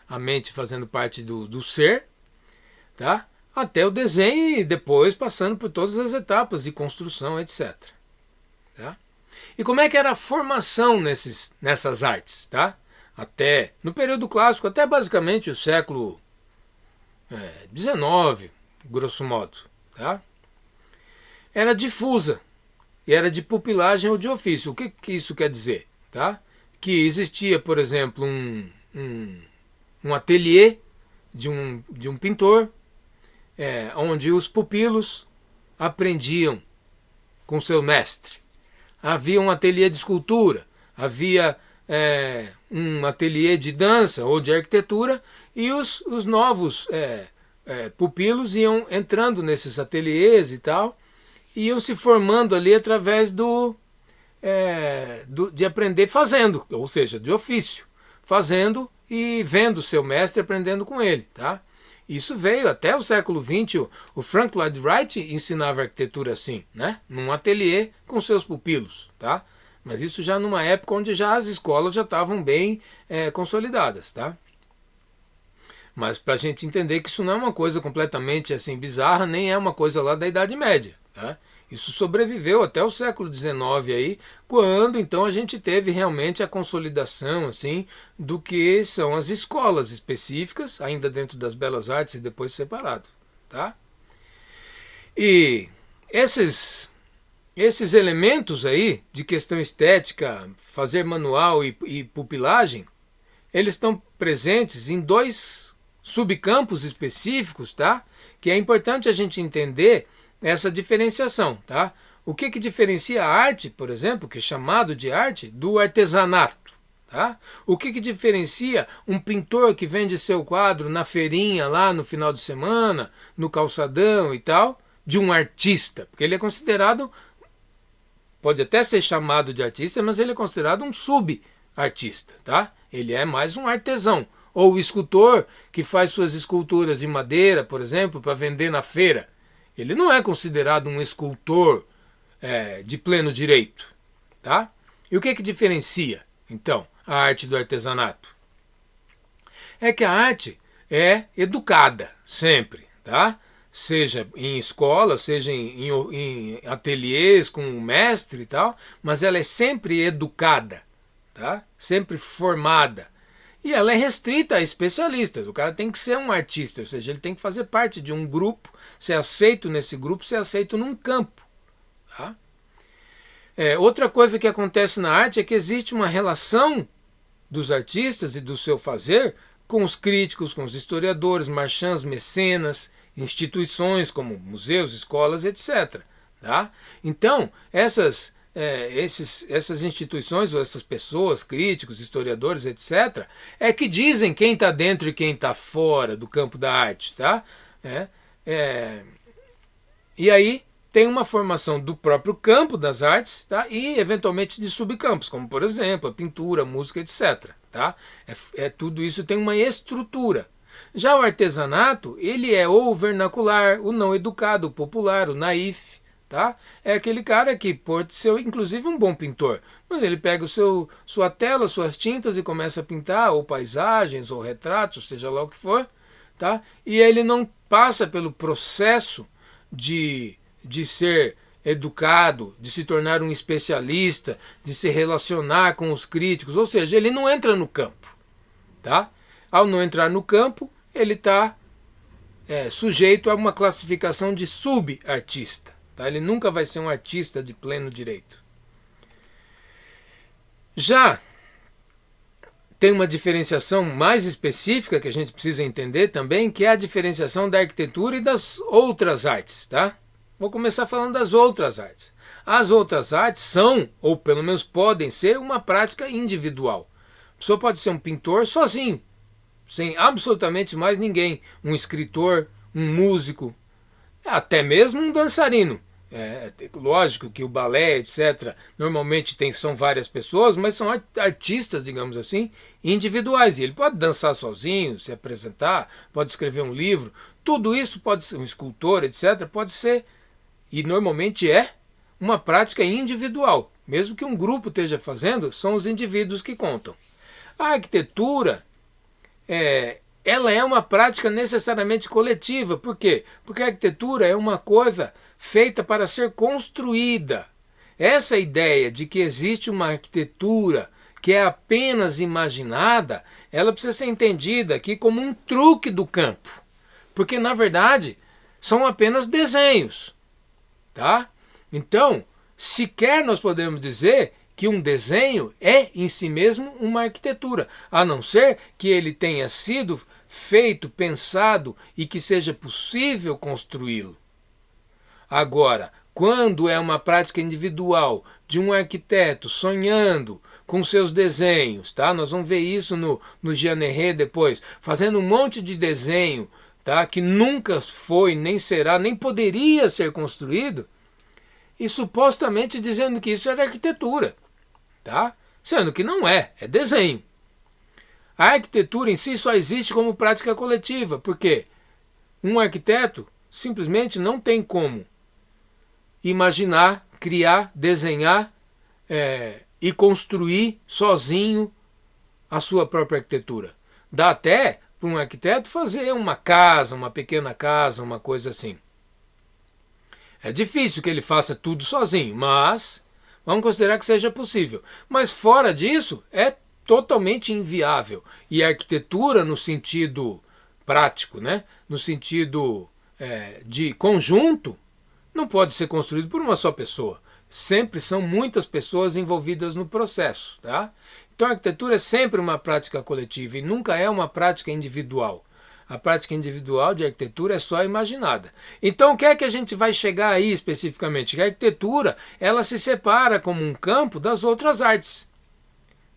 a mente fazendo parte do ser, tá? Até o desenho e depois passando por todas as etapas de construção, etc. Tá? E como é que era a formação nessas artes? Tá? Até, no período clássico, até basicamente o século XIX, grosso modo. Tá? Era difusa, e era de pupilagem ou de ofício. O que isso quer dizer? Tá? Que existia, por exemplo, um ateliê de um pintor, onde os pupilos aprendiam com seu mestre. Havia um ateliê de escultura, havia um ateliê de dança ou de arquitetura, e os novos pupilos iam entrando nesses ateliês e tal, e iam se formando ali através de aprender fazendo, ou seja, de ofício, fazendo e vendo seu mestre, aprendendo com ele, tá? Isso veio até o século XX. O Frank Lloyd Wright ensinava arquitetura assim, né? Num ateliê com seus pupilos, tá? Mas isso já numa época onde já as escolas já estavam bem consolidadas, tá? Mas para a gente entender que isso não é uma coisa completamente assim bizarra, nem é uma coisa lá da Idade Média, tá? Isso sobreviveu até o século XIX aí, quando então a gente teve realmente a consolidação assim do que são as escolas específicas, ainda dentro das belas artes e depois separado, tá? E esses elementos aí de questão estética, fazer manual e pupilagem, eles estão presentes em dois subcampos específicos, tá? Que é importante a gente entender essa diferenciação, tá? O que diferencia a arte, por exemplo, que é chamado de arte, do artesanato, tá? O que diferencia um pintor que vende seu quadro na feirinha lá no final de semana, no calçadão e tal, de um artista? Porque ele é considerado, pode até ser chamado de artista, mas ele é considerado um subartista, tá? Ele é mais um artesão. Ou o escultor que faz suas esculturas de madeira, por exemplo, para vender na feira. Ele não é considerado um escultor de pleno direito, tá? E o que diferencia, então, a arte do artesanato? É que a arte é educada, sempre, tá? Seja em escola, seja em ateliês com um mestre e tal, mas ela é sempre educada, tá? Sempre formada. E ela é restrita a especialistas. O cara tem que ser um artista, ou seja, ele tem que fazer parte de um grupo, ser aceito nesse grupo, ser aceito num campo. Tá? Outra coisa que acontece na arte é que existe uma relação dos artistas e do seu fazer com os críticos, com os historiadores, marchands, mecenas, instituições como museus, escolas, etc. Tá? Então, essas instituições ou essas pessoas, críticos, historiadores, etc., é que dizem quem está dentro e quem está fora do campo da arte. Tá? E aí tem uma formação do próprio campo das artes, tá? E eventualmente de subcampos, como por exemplo a pintura, a música, etc. Tá? Tudo isso tem uma estrutura. Já o artesanato, ele é ou o vernacular, o não educado, o popular, o naif. Tá? É aquele cara que pode ser inclusive um bom pintor, mas ele pega sua tela, suas tintas e começa a pintar ou paisagens ou retratos, seja lá o que for, tá? E ele não passa pelo processo de ser educado, de se tornar um especialista, de se relacionar com os críticos, ou seja, ele não entra no campo. Tá? Ao não entrar no campo, ele está sujeito a uma classificação de subartista. Tá? Ele nunca vai ser um artista de pleno direito. Já tem uma diferenciação mais específica que a gente precisa entender também, que é a diferenciação da arquitetura e das outras artes. Tá? Vou começar falando das outras artes. As outras artes são, ou pelo menos podem ser, uma prática individual. A pessoa pode ser um pintor sozinho, sem absolutamente mais ninguém. Um escritor, um músico, até mesmo um dançarino. Lógico que o balé, etc., normalmente são várias pessoas, mas são artistas, digamos assim, individuais. E ele pode dançar sozinho, se apresentar, pode escrever um livro. Tudo isso pode ser, um escultor, etc., pode ser, e normalmente uma prática individual. Mesmo que um grupo esteja fazendo, são os indivíduos que contam. A arquitetura, ela é uma prática necessariamente coletiva. Por quê? Porque a arquitetura é uma coisa feita para ser construída. Essa ideia de que existe uma arquitetura que é apenas imaginada, ela precisa ser entendida aqui como um truque do campo. Porque, na verdade, são apenas desenhos. Tá? Então, sequer nós podemos dizer que um desenho é em si mesmo uma arquitetura, a não ser que ele tenha sido feito, pensado e que seja possível construí-lo. Agora, quando é uma prática individual de um arquiteto sonhando com seus desenhos, tá? Nós vamos ver isso no Jean Herré depois, fazendo um monte de desenho, tá? Que nunca foi, nem será, nem poderia ser construído, e supostamente dizendo que isso era arquitetura, tá? Sendo que não é desenho. A arquitetura em si só existe como prática coletiva, porque um arquiteto simplesmente não tem como imaginar, criar, desenhar e construir sozinho a sua própria arquitetura. Dá até para um arquiteto fazer uma casa, uma pequena casa, uma coisa assim. É difícil que ele faça tudo sozinho, mas vamos considerar que seja possível. Mas fora disso, é totalmente inviável. E a arquitetura no sentido prático, né? No sentido de conjunto, não pode ser construído por uma só pessoa. Sempre são muitas pessoas envolvidas no processo. Tá? Então a arquitetura é sempre uma prática coletiva e nunca é uma prática individual. A prática individual de arquitetura é só imaginada. Então o que é que a gente vai chegar aí especificamente? Que a arquitetura ela se separa como um campo das outras artes.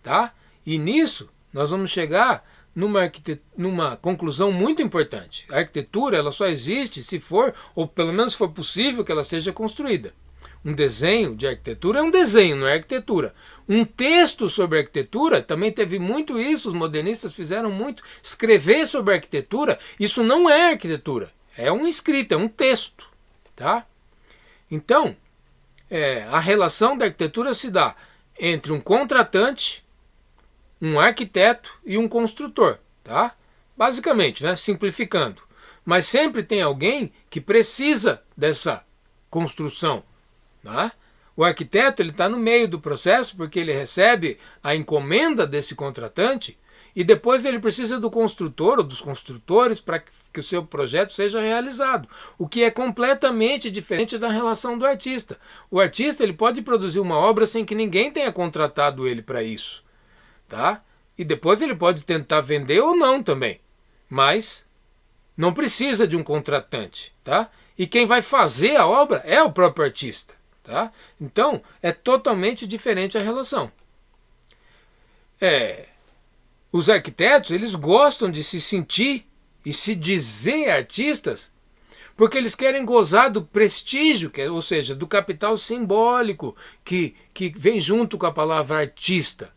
Tá? E nisso nós vamos chegar numa conclusão muito importante. A arquitetura ela só existe se for, ou pelo menos for possível que ela seja construída. Um desenho de arquitetura é um desenho, não é arquitetura. Um texto sobre arquitetura, também teve muito isso, os modernistas fizeram muito. Escrever sobre arquitetura, isso não é arquitetura. É um escrito, é um texto. Tá? Então, a relação da arquitetura se dá entre um contratante, um arquiteto e um construtor, tá? Basicamente, né? Simplificando. Mas sempre tem alguém que precisa dessa construção, tá? O arquiteto está no meio do processo porque ele recebe a encomenda desse contratante e depois ele precisa do construtor ou dos construtores para que o seu projeto seja realizado, o que é completamente diferente da relação do artista. O artista ele pode produzir uma obra sem que ninguém tenha contratado ele para isso. Tá? E depois ele pode tentar vender ou não também. Mas não precisa de um contratante. Tá? E quem vai fazer a obra é o próprio artista. Tá? Então é totalmente diferente a relação. Os arquitetos eles gostam de se sentir e se dizer artistas porque eles querem gozar do prestígio, ou seja, do capital simbólico que vem junto com a palavra artista.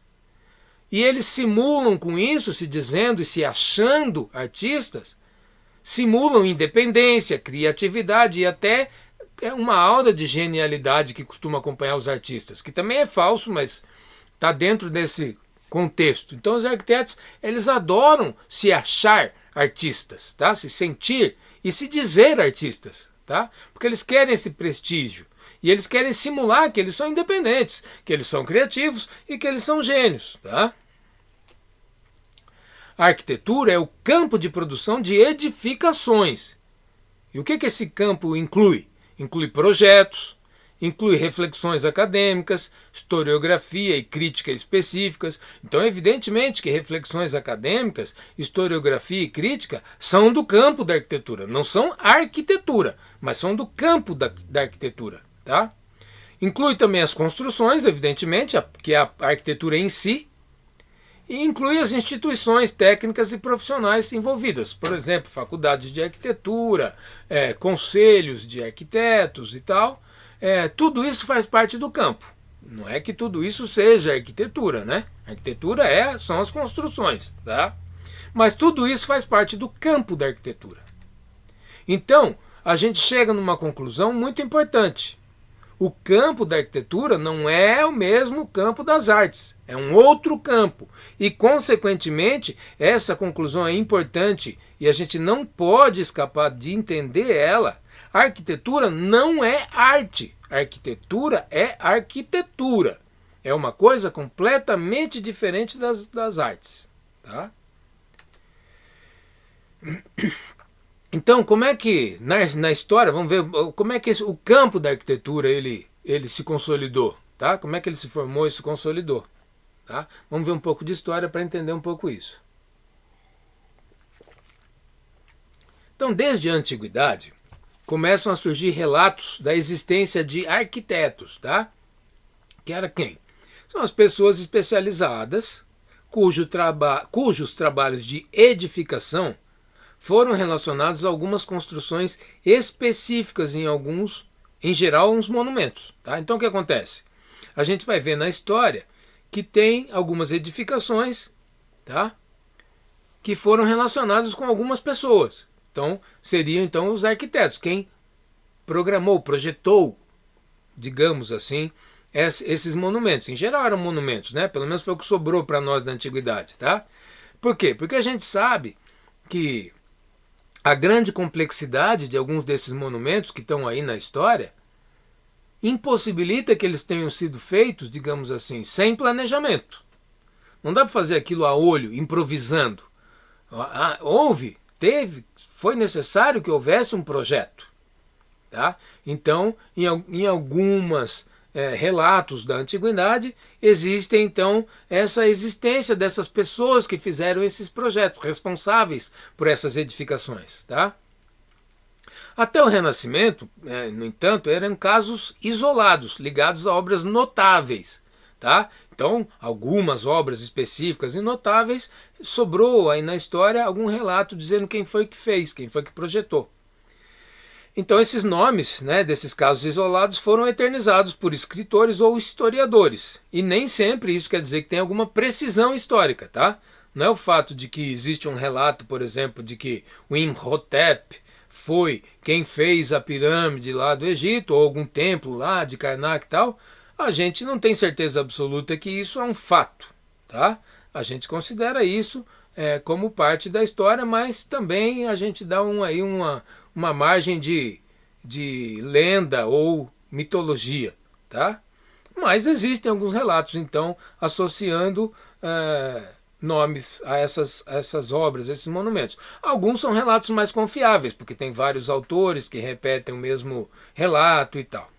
E eles simulam com isso, se dizendo e se achando artistas, simulam independência, criatividade e até uma aura de genialidade que costuma acompanhar os artistas, que também é falso, mas está dentro desse contexto. Então os arquitetos eles adoram se achar artistas, tá? Se sentir e se dizer artistas, tá? Porque eles querem esse prestígio. E eles querem simular que eles são independentes, que eles são criativos e que eles são gênios. Tá? A arquitetura é o campo de produção de edificações. E o que esse campo inclui? Inclui projetos, inclui reflexões acadêmicas, historiografia e crítica específicas. Então, evidentemente que reflexões acadêmicas, historiografia e crítica são do campo da arquitetura. Não são arquitetura, mas são do campo da arquitetura. Tá? Inclui também as construções, evidentemente, que é a arquitetura em si, e inclui as instituições técnicas e profissionais envolvidas, por exemplo, faculdade de arquitetura, conselhos de arquitetos e tal, tudo isso faz parte do campo. Não é que tudo isso seja arquitetura, né? A arquitetura são as construções, tá? Mas tudo isso faz parte do campo da arquitetura. Então, a gente chega numa conclusão muito importante. O campo da arquitetura não é o mesmo campo das artes, é um outro campo. E, consequentemente, essa conclusão é importante e a gente não pode escapar de entender ela. A arquitetura não é arte, a arquitetura é arquitetura. É uma coisa completamente diferente das artes. Tá? Então, como é que, na história, vamos ver como é que o campo da arquitetura ele se consolidou, tá? Como é que ele se formou e se consolidou, tá? Vamos ver um pouco de história para entender um pouco isso. Então, desde a antiguidade, começam a surgir relatos da existência de arquitetos, tá? Que era quem? São as pessoas especializadas cujos trabalhos de edificação foram relacionados a algumas construções específicas em geral, uns monumentos. Tá? Então o que acontece? A gente vai ver na história que tem algumas edificações, tá? Que foram relacionadas com algumas pessoas. Então seriam os arquitetos, quem programou, projetou, digamos assim, esses monumentos. Em geral eram monumentos, né? Pelo menos foi o que sobrou para nós da antiguidade. Tá? Por quê? Porque a gente sabe que a grande complexidade de alguns desses monumentos que estão aí na história impossibilita que eles tenham sido feitos, digamos assim, sem planejamento. Não dá para fazer aquilo a olho, improvisando. Foi necessário que houvesse um projeto. Tá? Então, em algumas relatos da antiguidade, existe então essa existência dessas pessoas que fizeram esses projetos, responsáveis por essas edificações. Tá? Até o Renascimento, no entanto, eram casos isolados, ligados a obras notáveis. Tá? Então, algumas obras específicas e notáveis, sobrou aí na história algum relato dizendo quem foi que fez, quem foi que projetou. Então esses nomes, né, desses casos isolados foram eternizados por escritores ou historiadores. E nem sempre isso quer dizer que tem alguma precisão histórica. Tá? Não é o fato de que existe um relato, por exemplo, de que o Imhotep foi quem fez a pirâmide lá do Egito, ou algum templo lá de Karnak e tal. A gente não tem certeza absoluta que isso é um fato. Tá? A gente considera isso como parte da história, mas também a gente dá uma margem de lenda ou mitologia. Tá? Mas existem alguns relatos, então, associando nomes a essas obras, esses monumentos. Alguns são relatos mais confiáveis, porque tem vários autores que repetem o mesmo relato e tal.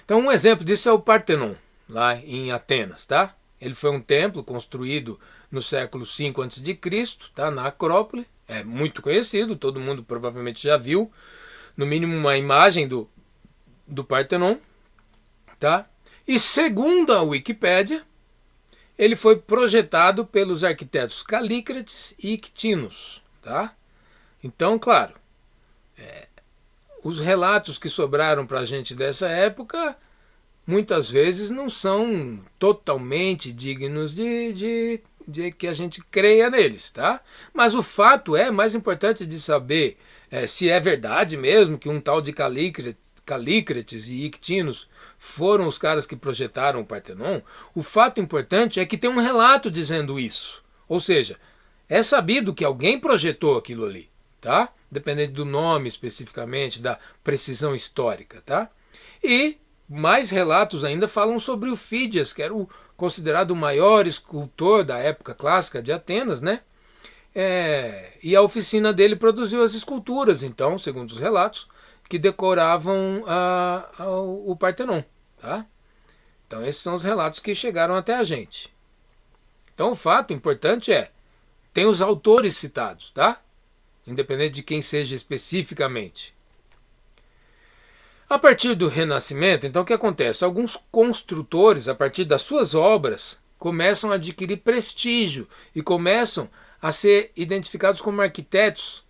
Então um exemplo disso é o Partenon, lá em Atenas. Tá? Ele foi um templo construído no século V a.C., tá? Na Acrópole. É muito conhecido, todo mundo provavelmente já viu, no mínimo uma imagem do Partenon. Tá? E segundo a Wikipédia, ele foi projetado pelos arquitetos Calícrates e Ictinos. Tá? Então, claro, os relatos que sobraram para a gente dessa época muitas vezes não são totalmente dignos de que a gente creia neles. Tá? Mas o fato mais importante de saber se é verdade mesmo que um tal de Calícrates e Ictinos foram os caras que projetaram o Partenon. O fato importante é que tem um relato dizendo isso. Ou seja, é sabido que alguém projetou aquilo ali. Tá? Dependendo do nome especificamente, da precisão histórica. Tá? E mais relatos ainda falam sobre o Fídias, que era o considerado o maior escultor da época clássica de Atenas, né? E a oficina dele produziu as esculturas, então, segundo os relatos, que decoravam o Partenon. Tá? Então esses são os relatos que chegaram até a gente. Então o fato importante tem os autores citados, tá? Independente de quem seja especificamente. A partir do Renascimento, então o que acontece? Alguns construtores, a partir das suas obras, começam a adquirir prestígio e começam a ser identificados como arquitetos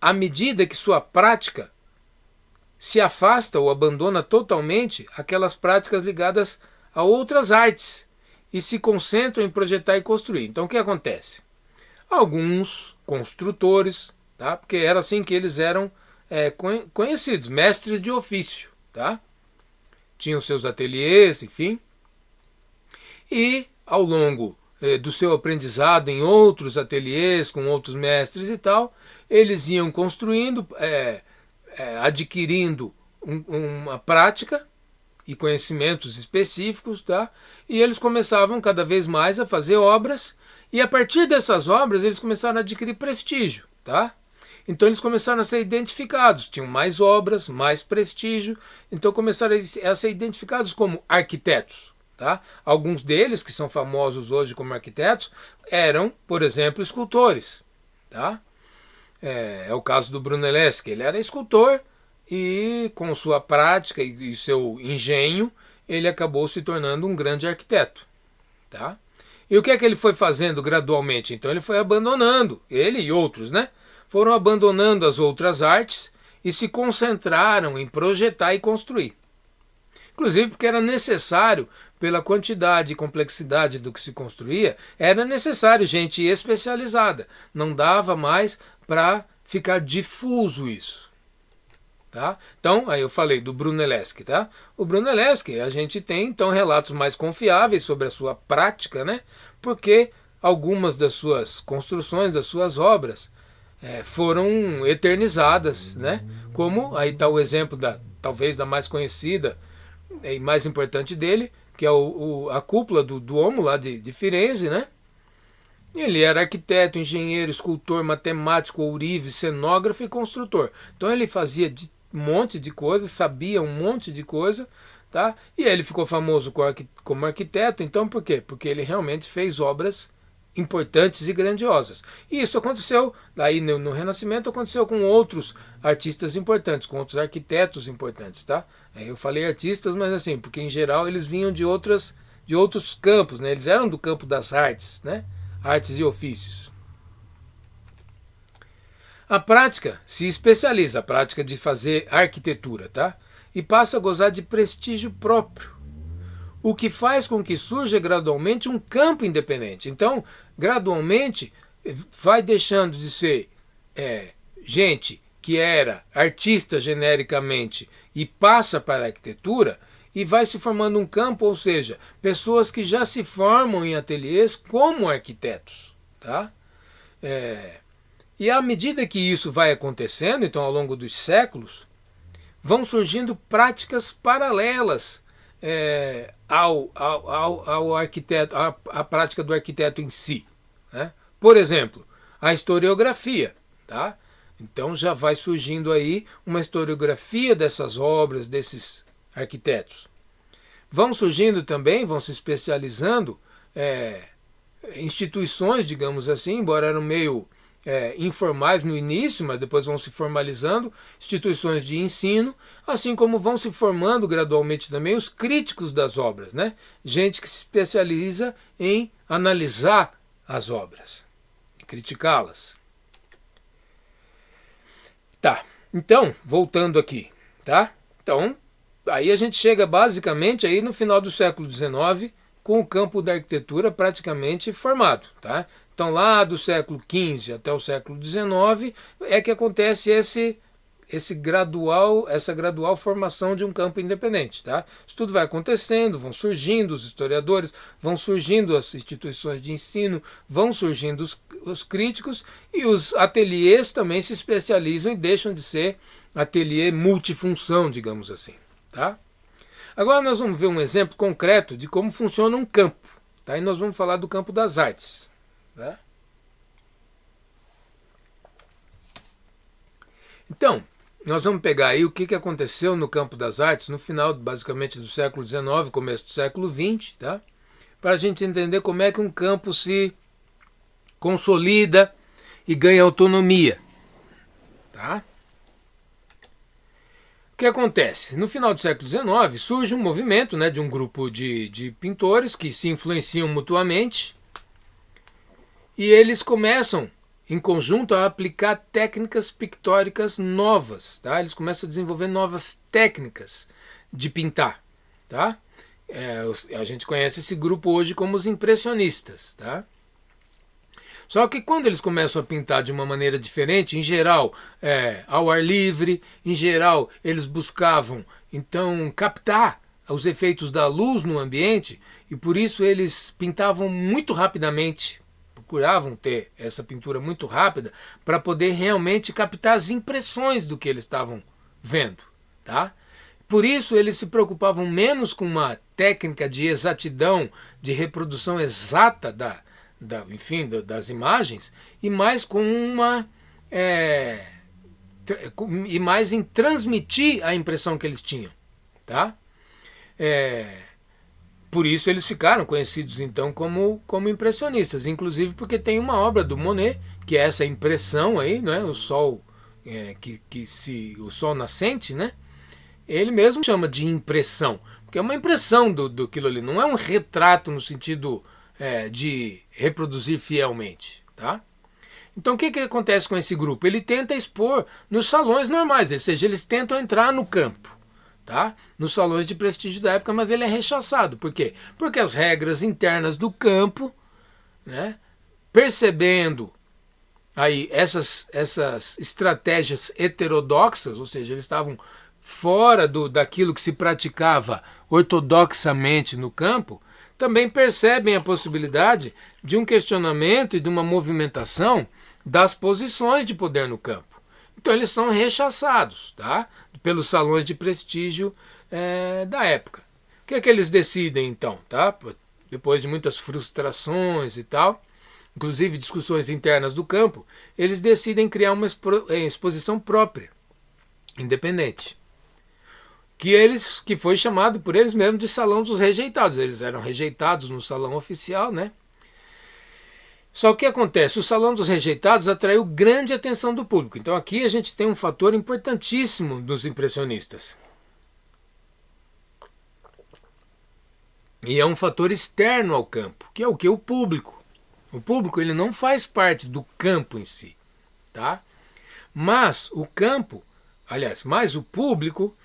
à medida que sua prática se afasta ou abandona totalmente aquelas práticas ligadas a outras artes e se concentram em projetar e construir. Então o que acontece? Alguns construtores, tá? Porque era assim que eles eram conhecidos, mestres de ofício, tá? Tinham seus ateliês, enfim, e ao longo do seu aprendizado em outros ateliês, com outros mestres e tal, eles iam construindo, adquirindo uma prática e conhecimentos específicos, tá? E eles começavam cada vez mais a fazer obras, e a partir dessas obras eles começaram a adquirir prestígio, tá? Então eles começaram a ser identificados, tinham mais obras, mais prestígio, então começaram a ser identificados como arquitetos, tá? Alguns deles, que são famosos hoje como arquitetos, eram, por exemplo, escultores, tá? É o caso do Brunelleschi, ele era escultor e com sua prática e seu engenho, ele acabou se tornando um grande arquiteto, tá? E o que é que ele foi fazendo gradualmente? Então ele foi abandonando, ele e outros, né? Foram abandonando as outras artes e se concentraram em projetar e construir. Inclusive porque era necessário, pela quantidade e complexidade do que se construía, era necessário gente especializada. Não dava mais para ficar difuso isso. Tá? Então, aí eu falei do Brunelleschi, tá? O Brunelleschi, a gente tem então relatos mais confiáveis sobre a sua prática, né? Porque algumas das suas construções, das suas obras, foram eternizadas, né? Como aí está o exemplo talvez da mais conhecida e mais importante dele, que é a cúpula do Duomo lá de Firenze, né? Ele era arquiteto, engenheiro, escultor, matemático, ourive, cenógrafo e construtor. Então ele fazia um monte de coisa, sabia um monte de coisa, tá? E ele ficou famoso como arquiteto, então por quê? Porque ele realmente fez obras importantes e grandiosas. E isso aconteceu, daí no Renascimento aconteceu com outros artistas importantes, com outros arquitetos importantes, tá? Eu falei artistas, mas assim, porque em geral eles vinham de outros campos, né? Eles eram do campo das artes, né? Artes e ofícios. A prática se especializa, a prática de fazer arquitetura, tá? E passa a gozar de prestígio próprio, o que faz com que surja gradualmente um campo independente. Então, gradualmente, vai deixando de ser gente que era artista genericamente e passa para a arquitetura e vai se formando um campo, ou seja, pessoas que já se formam em ateliês como arquitetos, tá? E à medida que isso vai acontecendo, então ao longo dos séculos, vão surgindo práticas paralelas ao arquiteto, à prática do arquiteto em si, né? Por exemplo, a historiografia, tá? Então já vai surgindo aí uma historiografia dessas obras, desses arquitetos. Vão surgindo também, vão se especializando instituições, digamos assim, embora eram meio informais no início, mas depois vão se formalizando, instituições de ensino, assim como vão se formando gradualmente também os críticos das obras, né? Gente que se especializa em analisar as obras e criticá-las. Tá, então, voltando aqui, tá? Então, aí a gente chega basicamente aí no final do século XIX com o campo da arquitetura praticamente formado, tá? Então lá do século XV até o século XIX é que acontece essa gradual formação de um campo independente, tá? Isso tudo vai acontecendo, vão surgindo os historiadores, vão surgindo as instituições de ensino, vão surgindo os críticos e os ateliês também se especializam e deixam de ser ateliê multifunção, digamos assim, tá? Agora nós vamos ver um exemplo concreto de como funciona um campo, tá? E nós vamos falar do campo das artes, tá? Então, nós vamos pegar aí o que aconteceu no campo das artes no final, basicamente, do século XIX, começo do século XX, tá? Para a gente entender como é que um campo se consolida e ganha autonomia, tá? O que acontece? No final do século XIX surge um movimento, né, de um grupo de pintores que se influenciam mutuamente e eles começam em conjunto a aplicar técnicas pictóricas novas, tá? Eles começam a desenvolver novas técnicas de pintar, tá? A gente conhece esse grupo hoje como os impressionistas, tá? Só que quando eles começam a pintar de uma maneira diferente, em geral, ao ar livre, em geral, eles buscavam, então, captar os efeitos da luz no ambiente, e por isso eles pintavam muito rapidamente, procuravam ter essa pintura muito rápida, para poder realmente captar as impressões do que eles estavam vendo, tá? Por isso eles se preocupavam menos com uma técnica de exatidão, de reprodução exata das imagens, e mais com uma e mais em transmitir a impressão que eles tinham, tá? Por isso eles ficaram conhecidos então como impressionistas, inclusive porque tem uma obra do Monet, que é essa impressão aí, né? O sol o sol nascente, né? Ele mesmo chama de impressão, porque é uma impressão do aquilo ali, não é um retrato no sentido de reproduzir fielmente, tá? Então o que acontece com esse grupo? Ele tenta expor nos salões normais, ou seja, eles tentam entrar no campo, tá? Nos salões de prestígio da época, mas ele é rechaçado. Por quê? Porque as regras internas do campo, né, percebendo aí essas estratégias heterodoxas, ou seja, eles estavam fora daquilo que se praticava ortodoxamente no campo, também percebem a possibilidade de um questionamento e de uma movimentação das posições de poder no campo. Então eles são rechaçados, tá? Pelos salões de prestígio da época. O que é que eles decidem então? Tá? Depois de muitas frustrações e tal, inclusive discussões internas do campo, eles decidem criar uma exposição própria, independente. Que foi chamado por eles mesmos de Salão dos Rejeitados. Eles eram rejeitados no salão oficial, né? Só que o que acontece? O Salão dos Rejeitados atraiu grande atenção do público. Então aqui a gente tem um fator importantíssimo dos impressionistas. E é um fator externo ao campo, que é o que? O público. O público ele não faz parte do campo em si, tá? Mas o campo, aliás, mais o público,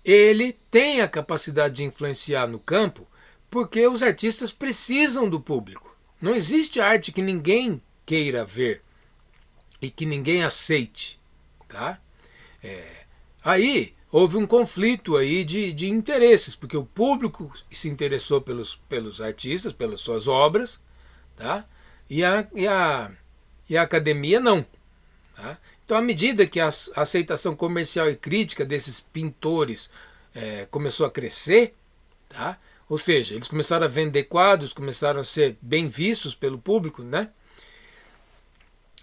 ele tem a capacidade de influenciar no campo porque os artistas precisam do público. Não existe arte que ninguém queira ver e que ninguém aceite, tá? Aí houve um conflito aí de interesses, porque o público se interessou pelos artistas, pelas suas obras, tá? E a academia não. Tá? Então, à medida que a aceitação comercial e crítica desses pintores começou a crescer, tá? Ou seja, eles começaram a vender quadros, começaram a ser bem vistos pelo público, né?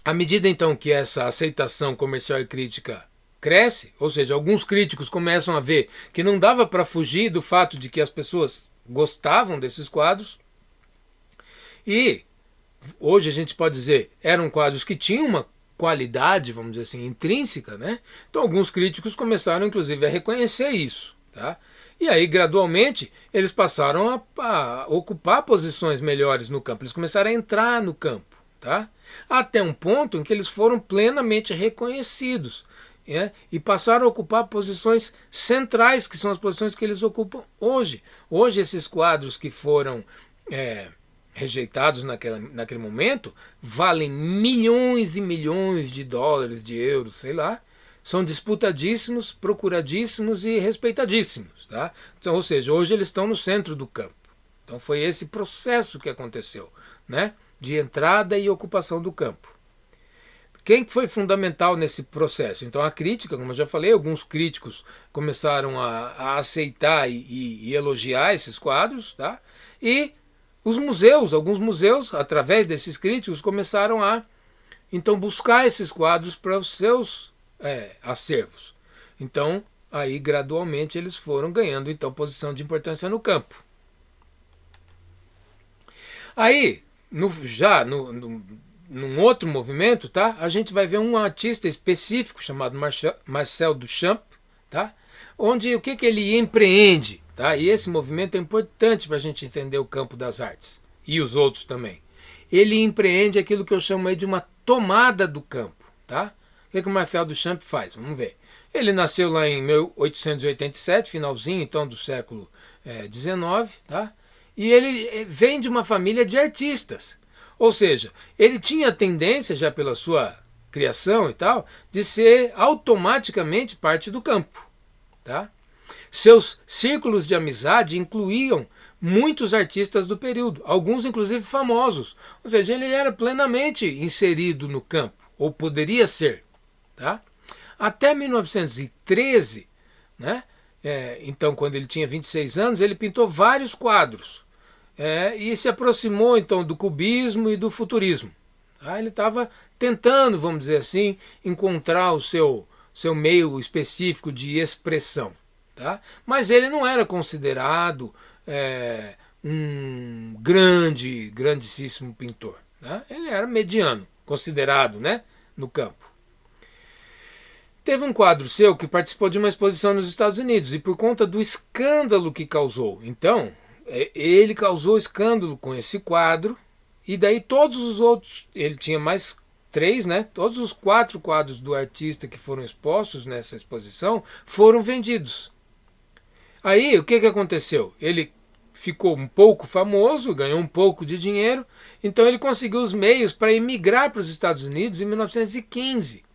À medida então que essa aceitação comercial e crítica cresce, ou seja, alguns críticos começam a ver que não dava para fugir do fato de que as pessoas gostavam desses quadros, e hoje a gente pode dizer, eram quadros que tinham uma qualidade, vamos dizer assim, intrínseca, né? Então alguns críticos começaram inclusive a reconhecer isso, tá? E aí gradualmente eles passaram a ocupar posições melhores no campo, eles começaram a entrar no campo, tá? Até um ponto em que eles foram plenamente reconhecidos, e passaram a ocupar posições centrais, que são as posições que eles ocupam hoje. Hoje esses quadros que foram rejeitados naquele momento valem milhões e milhões de dólares, de euros, sei lá, são disputadíssimos, procuradíssimos e respeitadíssimos, tá? Então, ou seja, hoje eles estão no centro do campo. Então foi esse processo que aconteceu, né? De entrada e ocupação do campo. Quem foi fundamental nesse processo? Então a crítica, como eu já falei, alguns críticos começaram a aceitar e elogiar esses quadros, tá? E os museus, alguns museus, através desses críticos, começaram a então buscar esses quadros para os seus acervos. Então, aí gradualmente eles foram ganhando então posição de importância no campo. Aí, num outro movimento, tá? A gente vai ver um artista específico chamado Marcel Duchamp, tá? Onde o que ele empreende, tá? E esse movimento é importante para a gente entender o campo das artes e os outros também. ele empreende aquilo que eu chamo aí de uma tomada do campo. Tá? O que o Marcel Duchamp faz? Vamos ver. Ele nasceu lá em 1887, finalzinho então do século XIX, tá? E ele vem de uma família de artistas. Ou seja, ele tinha a tendência, já pela sua criação e tal, de ser automaticamente parte do campo. Tá? Seus círculos de amizade incluíam muitos artistas do período, alguns inclusive famosos. Ou seja, ele era plenamente inserido no campo, ou poderia ser. Tá? Até 1913, né? Então, quando ele tinha 26 anos, ele pintou vários quadros. E se aproximou, então, do cubismo e do futurismo. Tá? Ele estava tentando, vamos dizer assim, encontrar o seu meio específico de expressão. Tá? Mas ele não era considerado um grandíssimo pintor. Tá? Ele era mediano, considerado, né, no campo. Teve um quadro seu que participou de uma exposição nos Estados Unidos e por conta do escândalo que causou. Então, ele causou escândalo com esse quadro e daí todos os outros, ele tinha mais 3, né? Todos os 4 quadros do artista que foram expostos nessa exposição foram vendidos. Aí, o que aconteceu? Ele ficou um pouco famoso, ganhou um pouco de dinheiro, então ele conseguiu os meios para emigrar para os Estados Unidos em 1915.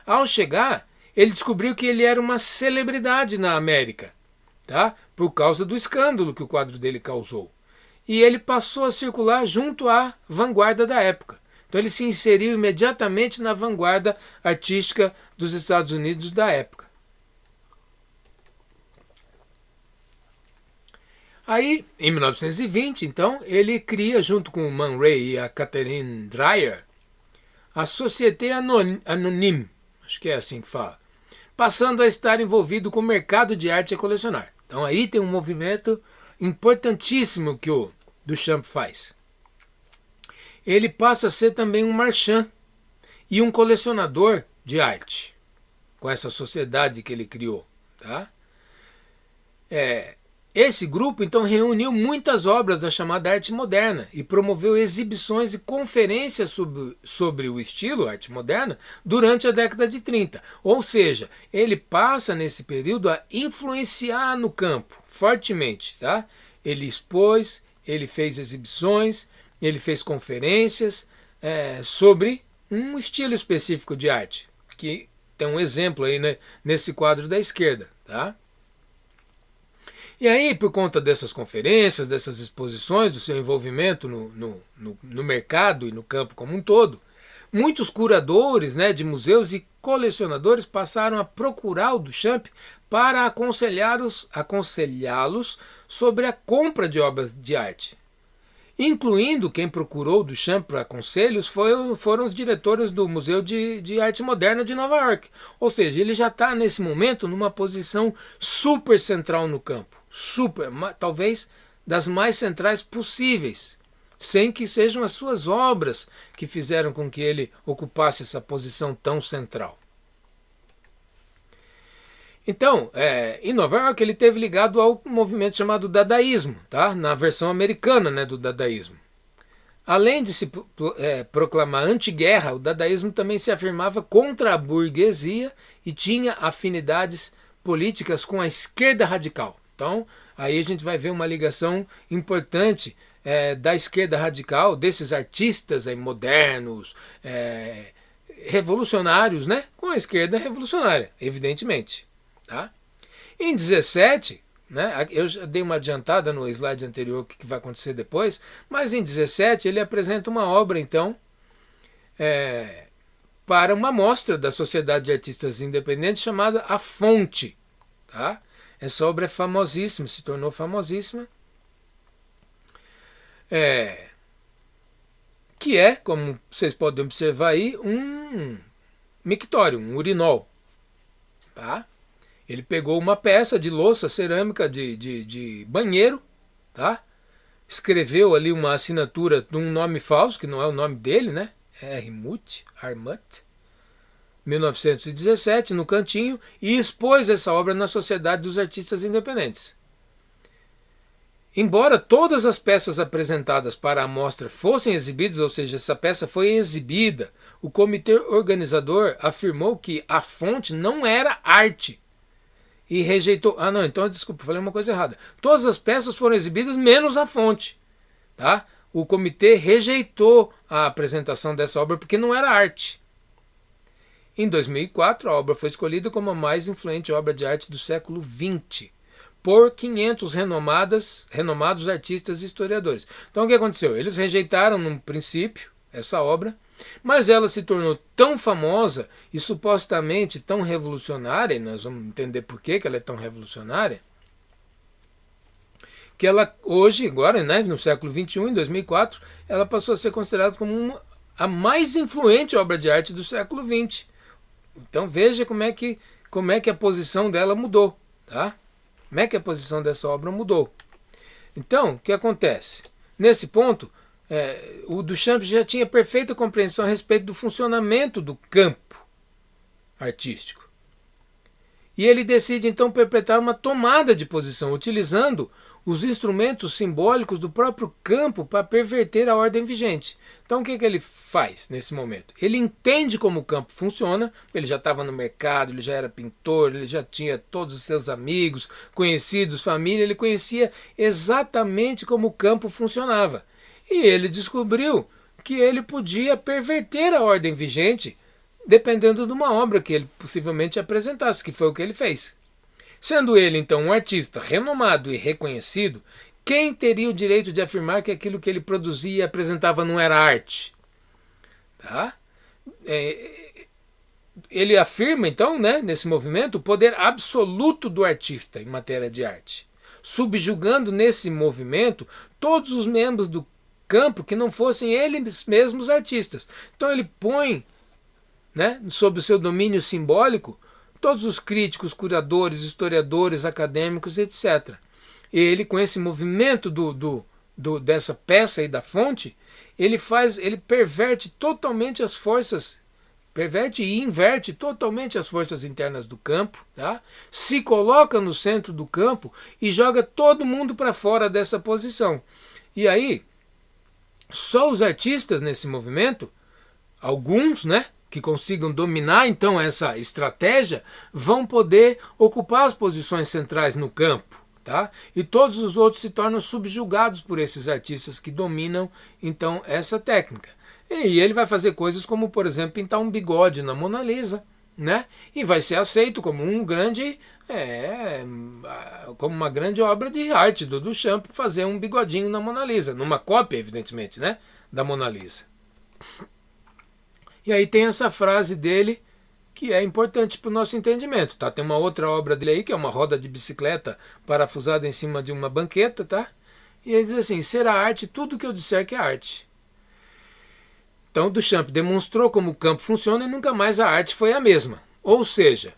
Ao chegar, ele descobriu que ele era uma celebridade na América, tá? Por causa do escândalo que o quadro dele causou. E ele passou a circular junto à vanguarda da época. Então ele se inseriu imediatamente na vanguarda artística dos Estados Unidos da época. Aí, em 1920, então, ele cria, junto com o Man Ray e a Catherine Dreyer, a Société Anonyme, acho que é assim que fala, passando a estar envolvido com o mercado de arte a colecionar. Então aí tem um movimento importantíssimo que o Duchamp faz. Ele passa a ser também um marchand e um colecionador de arte, com essa sociedade que ele criou. Tá? Esse grupo então reuniu muitas obras da chamada arte moderna e promoveu exibições e conferências sobre o estilo arte moderna durante a década de 30. Ou seja, ele passa nesse período a influenciar no campo fortemente. Tá? Ele expôs, ele fez exibições, ele fez conferências sobre um estilo específico de arte, que tem um exemplo aí, né, nesse quadro da esquerda. Tá? E aí, por conta dessas conferências, dessas exposições, do seu envolvimento no mercado e no campo como um todo, muitos curadores, né, de museus e colecionadores passaram a procurar o Duchamp para aconselhá-los sobre a compra de obras de arte. Incluindo quem procurou o Duchamp para conselhos foram os diretores do Museu de Arte Moderna de Nova York. Ou seja, ele já está nesse momento numa posição super central no campo. Talvez das mais centrais possíveis, sem que sejam as suas obras que fizeram com que ele ocupasse essa posição tão central. Então, em Nova York ele esteve ligado ao movimento chamado Dadaísmo, tá? Na versão americana, né, do Dadaísmo. Além de se proclamar anti-guerra, o Dadaísmo também se afirmava contra a burguesia e tinha afinidades políticas com a esquerda radical. Então, aí a gente vai ver uma ligação importante da esquerda radical, desses artistas aí modernos, revolucionários, né? Com a esquerda revolucionária, evidentemente. Tá? Em 17, né, eu já dei uma adiantada no slide anterior o que vai acontecer depois, mas em 17 ele apresenta uma obra, então, para uma mostra da Sociedade de Artistas Independentes chamada A Fonte. Tá? Essa obra é famosíssima, se tornou famosíssima. Que é, como vocês podem observar aí, um mictório, um urinol. Tá? Ele pegou uma peça de louça cerâmica de banheiro, tá? Escreveu ali uma assinatura de um nome falso, que não é o nome dele, né? Armut, 1917, no cantinho, e expôs essa obra na Sociedade dos Artistas Independentes. Embora todas as peças apresentadas para a mostra fossem exibidas, ou seja, essa peça foi exibida, o comitê organizador afirmou que a fonte não era arte e rejeitou. Ah, não, então desculpa, falei uma coisa errada. Todas as peças foram exibidas menos a fonte, tá? O comitê rejeitou a apresentação dessa obra porque não era arte. Em 2004, a obra foi escolhida como a mais influente obra de arte do século XX por 500 renomados artistas e historiadores. Então o que aconteceu? Eles rejeitaram no princípio essa obra, mas ela se tornou tão famosa e supostamente tão revolucionária, e nós vamos entender por que ela é tão revolucionária, que ela hoje, agora, né, no século XXI, em 2004, ela passou a ser considerada como a mais influente obra de arte do século XX. Então veja como é que a posição dela mudou, tá? Como é que a posição dessa obra mudou. Então, o que acontece? Nesse ponto, o Duchamp já tinha perfeita compreensão a respeito do funcionamento do campo artístico. E ele decide então perpetrar uma tomada de posição, utilizando os instrumentos simbólicos do próprio campo para perverter a ordem vigente. Então o que ele faz nesse momento? Ele entende como o campo funciona, ele já estava no mercado, ele já era pintor, ele já tinha todos os seus amigos, conhecidos, família, ele conhecia exatamente como o campo funcionava. E ele descobriu que ele podia perverter a ordem vigente dependendo de uma obra que ele possivelmente apresentasse, que foi o que ele fez. Sendo ele, então, um artista renomado e reconhecido, quem teria o direito de afirmar que aquilo que ele produzia e apresentava não era arte? Tá? Ele afirma, então, né, nesse movimento, o poder absoluto do artista em matéria de arte, subjugando nesse movimento todos os membros do campo que não fossem eles mesmos artistas. Então ele põe, né, sob o seu domínio simbólico, todos os críticos, curadores, historiadores, acadêmicos, etc. Ele, com esse movimento dessa peça aí da fonte, ele perverte totalmente as forças, perverte e inverte totalmente as forças internas do campo, tá? Se coloca no centro do campo e joga todo mundo para fora dessa posição. E aí, só os artistas nesse movimento, alguns, né, que consigam dominar então essa estratégia, vão poder ocupar as posições centrais no campo, tá? E todos os outros se tornam subjugados por esses artistas que dominam então essa técnica. E ele vai fazer coisas como, por exemplo, pintar um bigode na Mona Lisa, né? E vai ser aceito como como uma grande obra de arte do Duchamp fazer um bigodinho na Mona Lisa, numa cópia, evidentemente, né, da Mona Lisa. E aí tem essa frase dele que é importante para o nosso entendimento, tá? Tem uma outra obra dele aí, que é uma roda de bicicleta parafusada em cima de uma banqueta, tá? E ele diz assim: será arte tudo que eu disser que é arte. Então Duchamp demonstrou como o campo funciona e nunca mais a arte foi a mesma. Ou seja,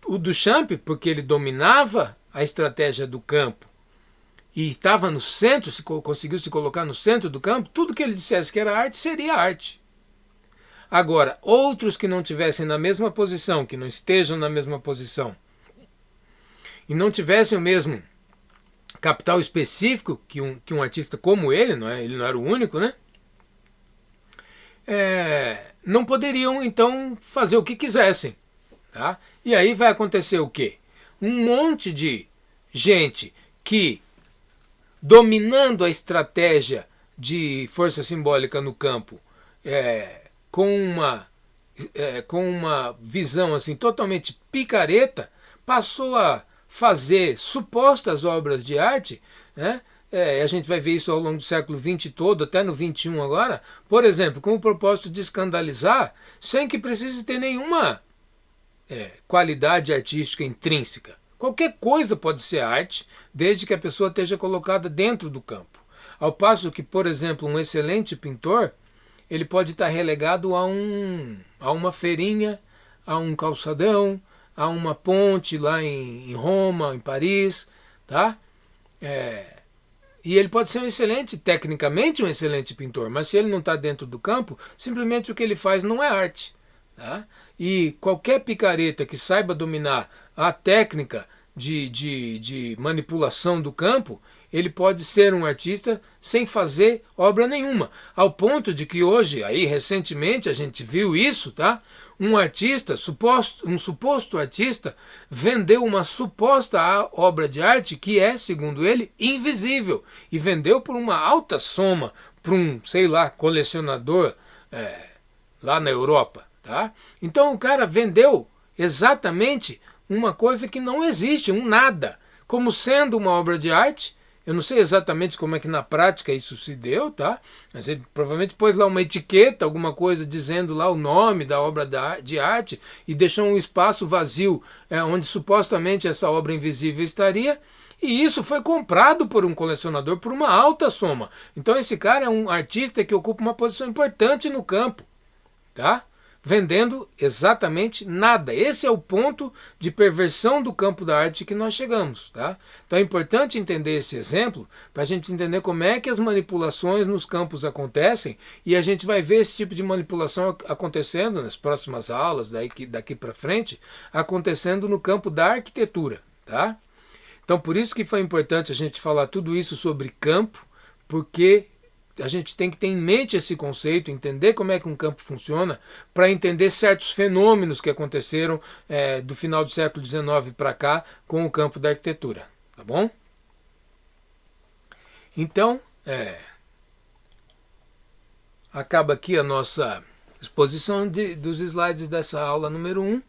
o Duchamp, porque ele dominava a estratégia do campo e estava no centro, conseguiu se colocar no centro do campo, tudo que ele dissesse que era arte, seria arte. Agora, outros que não estivessem na mesma posição, que não estejam na mesma posição, e não tivessem o mesmo capital específico que um artista como ele não era o único, né? Não poderiam, então, fazer o que quisessem. Tá? E aí vai acontecer o quê? Um monte de gente que, dominando a estratégia de força simbólica no campo, com uma visão assim totalmente picareta, passou a fazer supostas obras de arte, né? A gente vai ver isso ao longo do século XX todo, até no XXI agora, por exemplo, com o propósito de escandalizar, sem que precise ter nenhuma qualidade artística intrínseca. Qualquer coisa pode ser arte, desde que a pessoa esteja colocada dentro do campo. Ao passo que, por exemplo, um excelente pintor, ele pode estar relegado a uma feirinha, a um calçadão, a uma ponte lá em Roma, em Paris, tá? E ele pode ser tecnicamente um excelente pintor, mas se ele não está dentro do campo, simplesmente o que ele faz não é arte. Tá? E qualquer picareta que saiba dominar a técnica de manipulação do campo, ele pode ser um artista sem fazer obra nenhuma. Ao ponto de que hoje, aí recentemente a gente viu isso, tá? Um artista, um suposto artista, vendeu uma suposta obra de arte que é, segundo ele, invisível. E vendeu por uma alta soma para um, sei lá, colecionador lá na Europa. Tá? Então o cara vendeu exatamente uma coisa que não existe, um nada, como sendo uma obra de arte. Eu não sei exatamente como é que na prática isso se deu, tá? Mas ele provavelmente pôs lá uma etiqueta, alguma coisa dizendo lá o nome da obra de arte e deixou um espaço vazio onde supostamente essa obra invisível estaria. E isso foi comprado por um colecionador por uma alta soma. Então esse cara é um artista que ocupa uma posição importante no campo, tá? Vendendo exatamente nada. Esse é o ponto de perversão do campo da arte que nós chegamos. Tá? Então é importante entender esse exemplo para a gente entender como é que as manipulações nos campos acontecem, e a gente vai ver esse tipo de manipulação acontecendo nas próximas aulas, daqui para frente, acontecendo no campo da arquitetura. Tá? Então por isso que foi importante a gente falar tudo isso sobre campo, porque a gente tem que ter em mente esse conceito, entender como é que um campo funciona, para entender certos fenômenos que aconteceram do final do século XIX para cá com o campo da arquitetura. Tá bom? Então, acaba aqui a nossa exposição dos slides dessa aula número 1.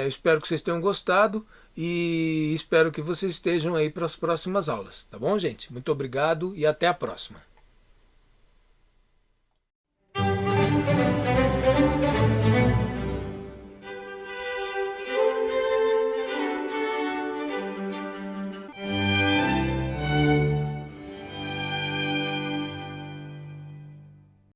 Espero que vocês tenham gostado e espero que vocês estejam aí para as próximas aulas. Tá bom, gente? Muito obrigado e até a próxima.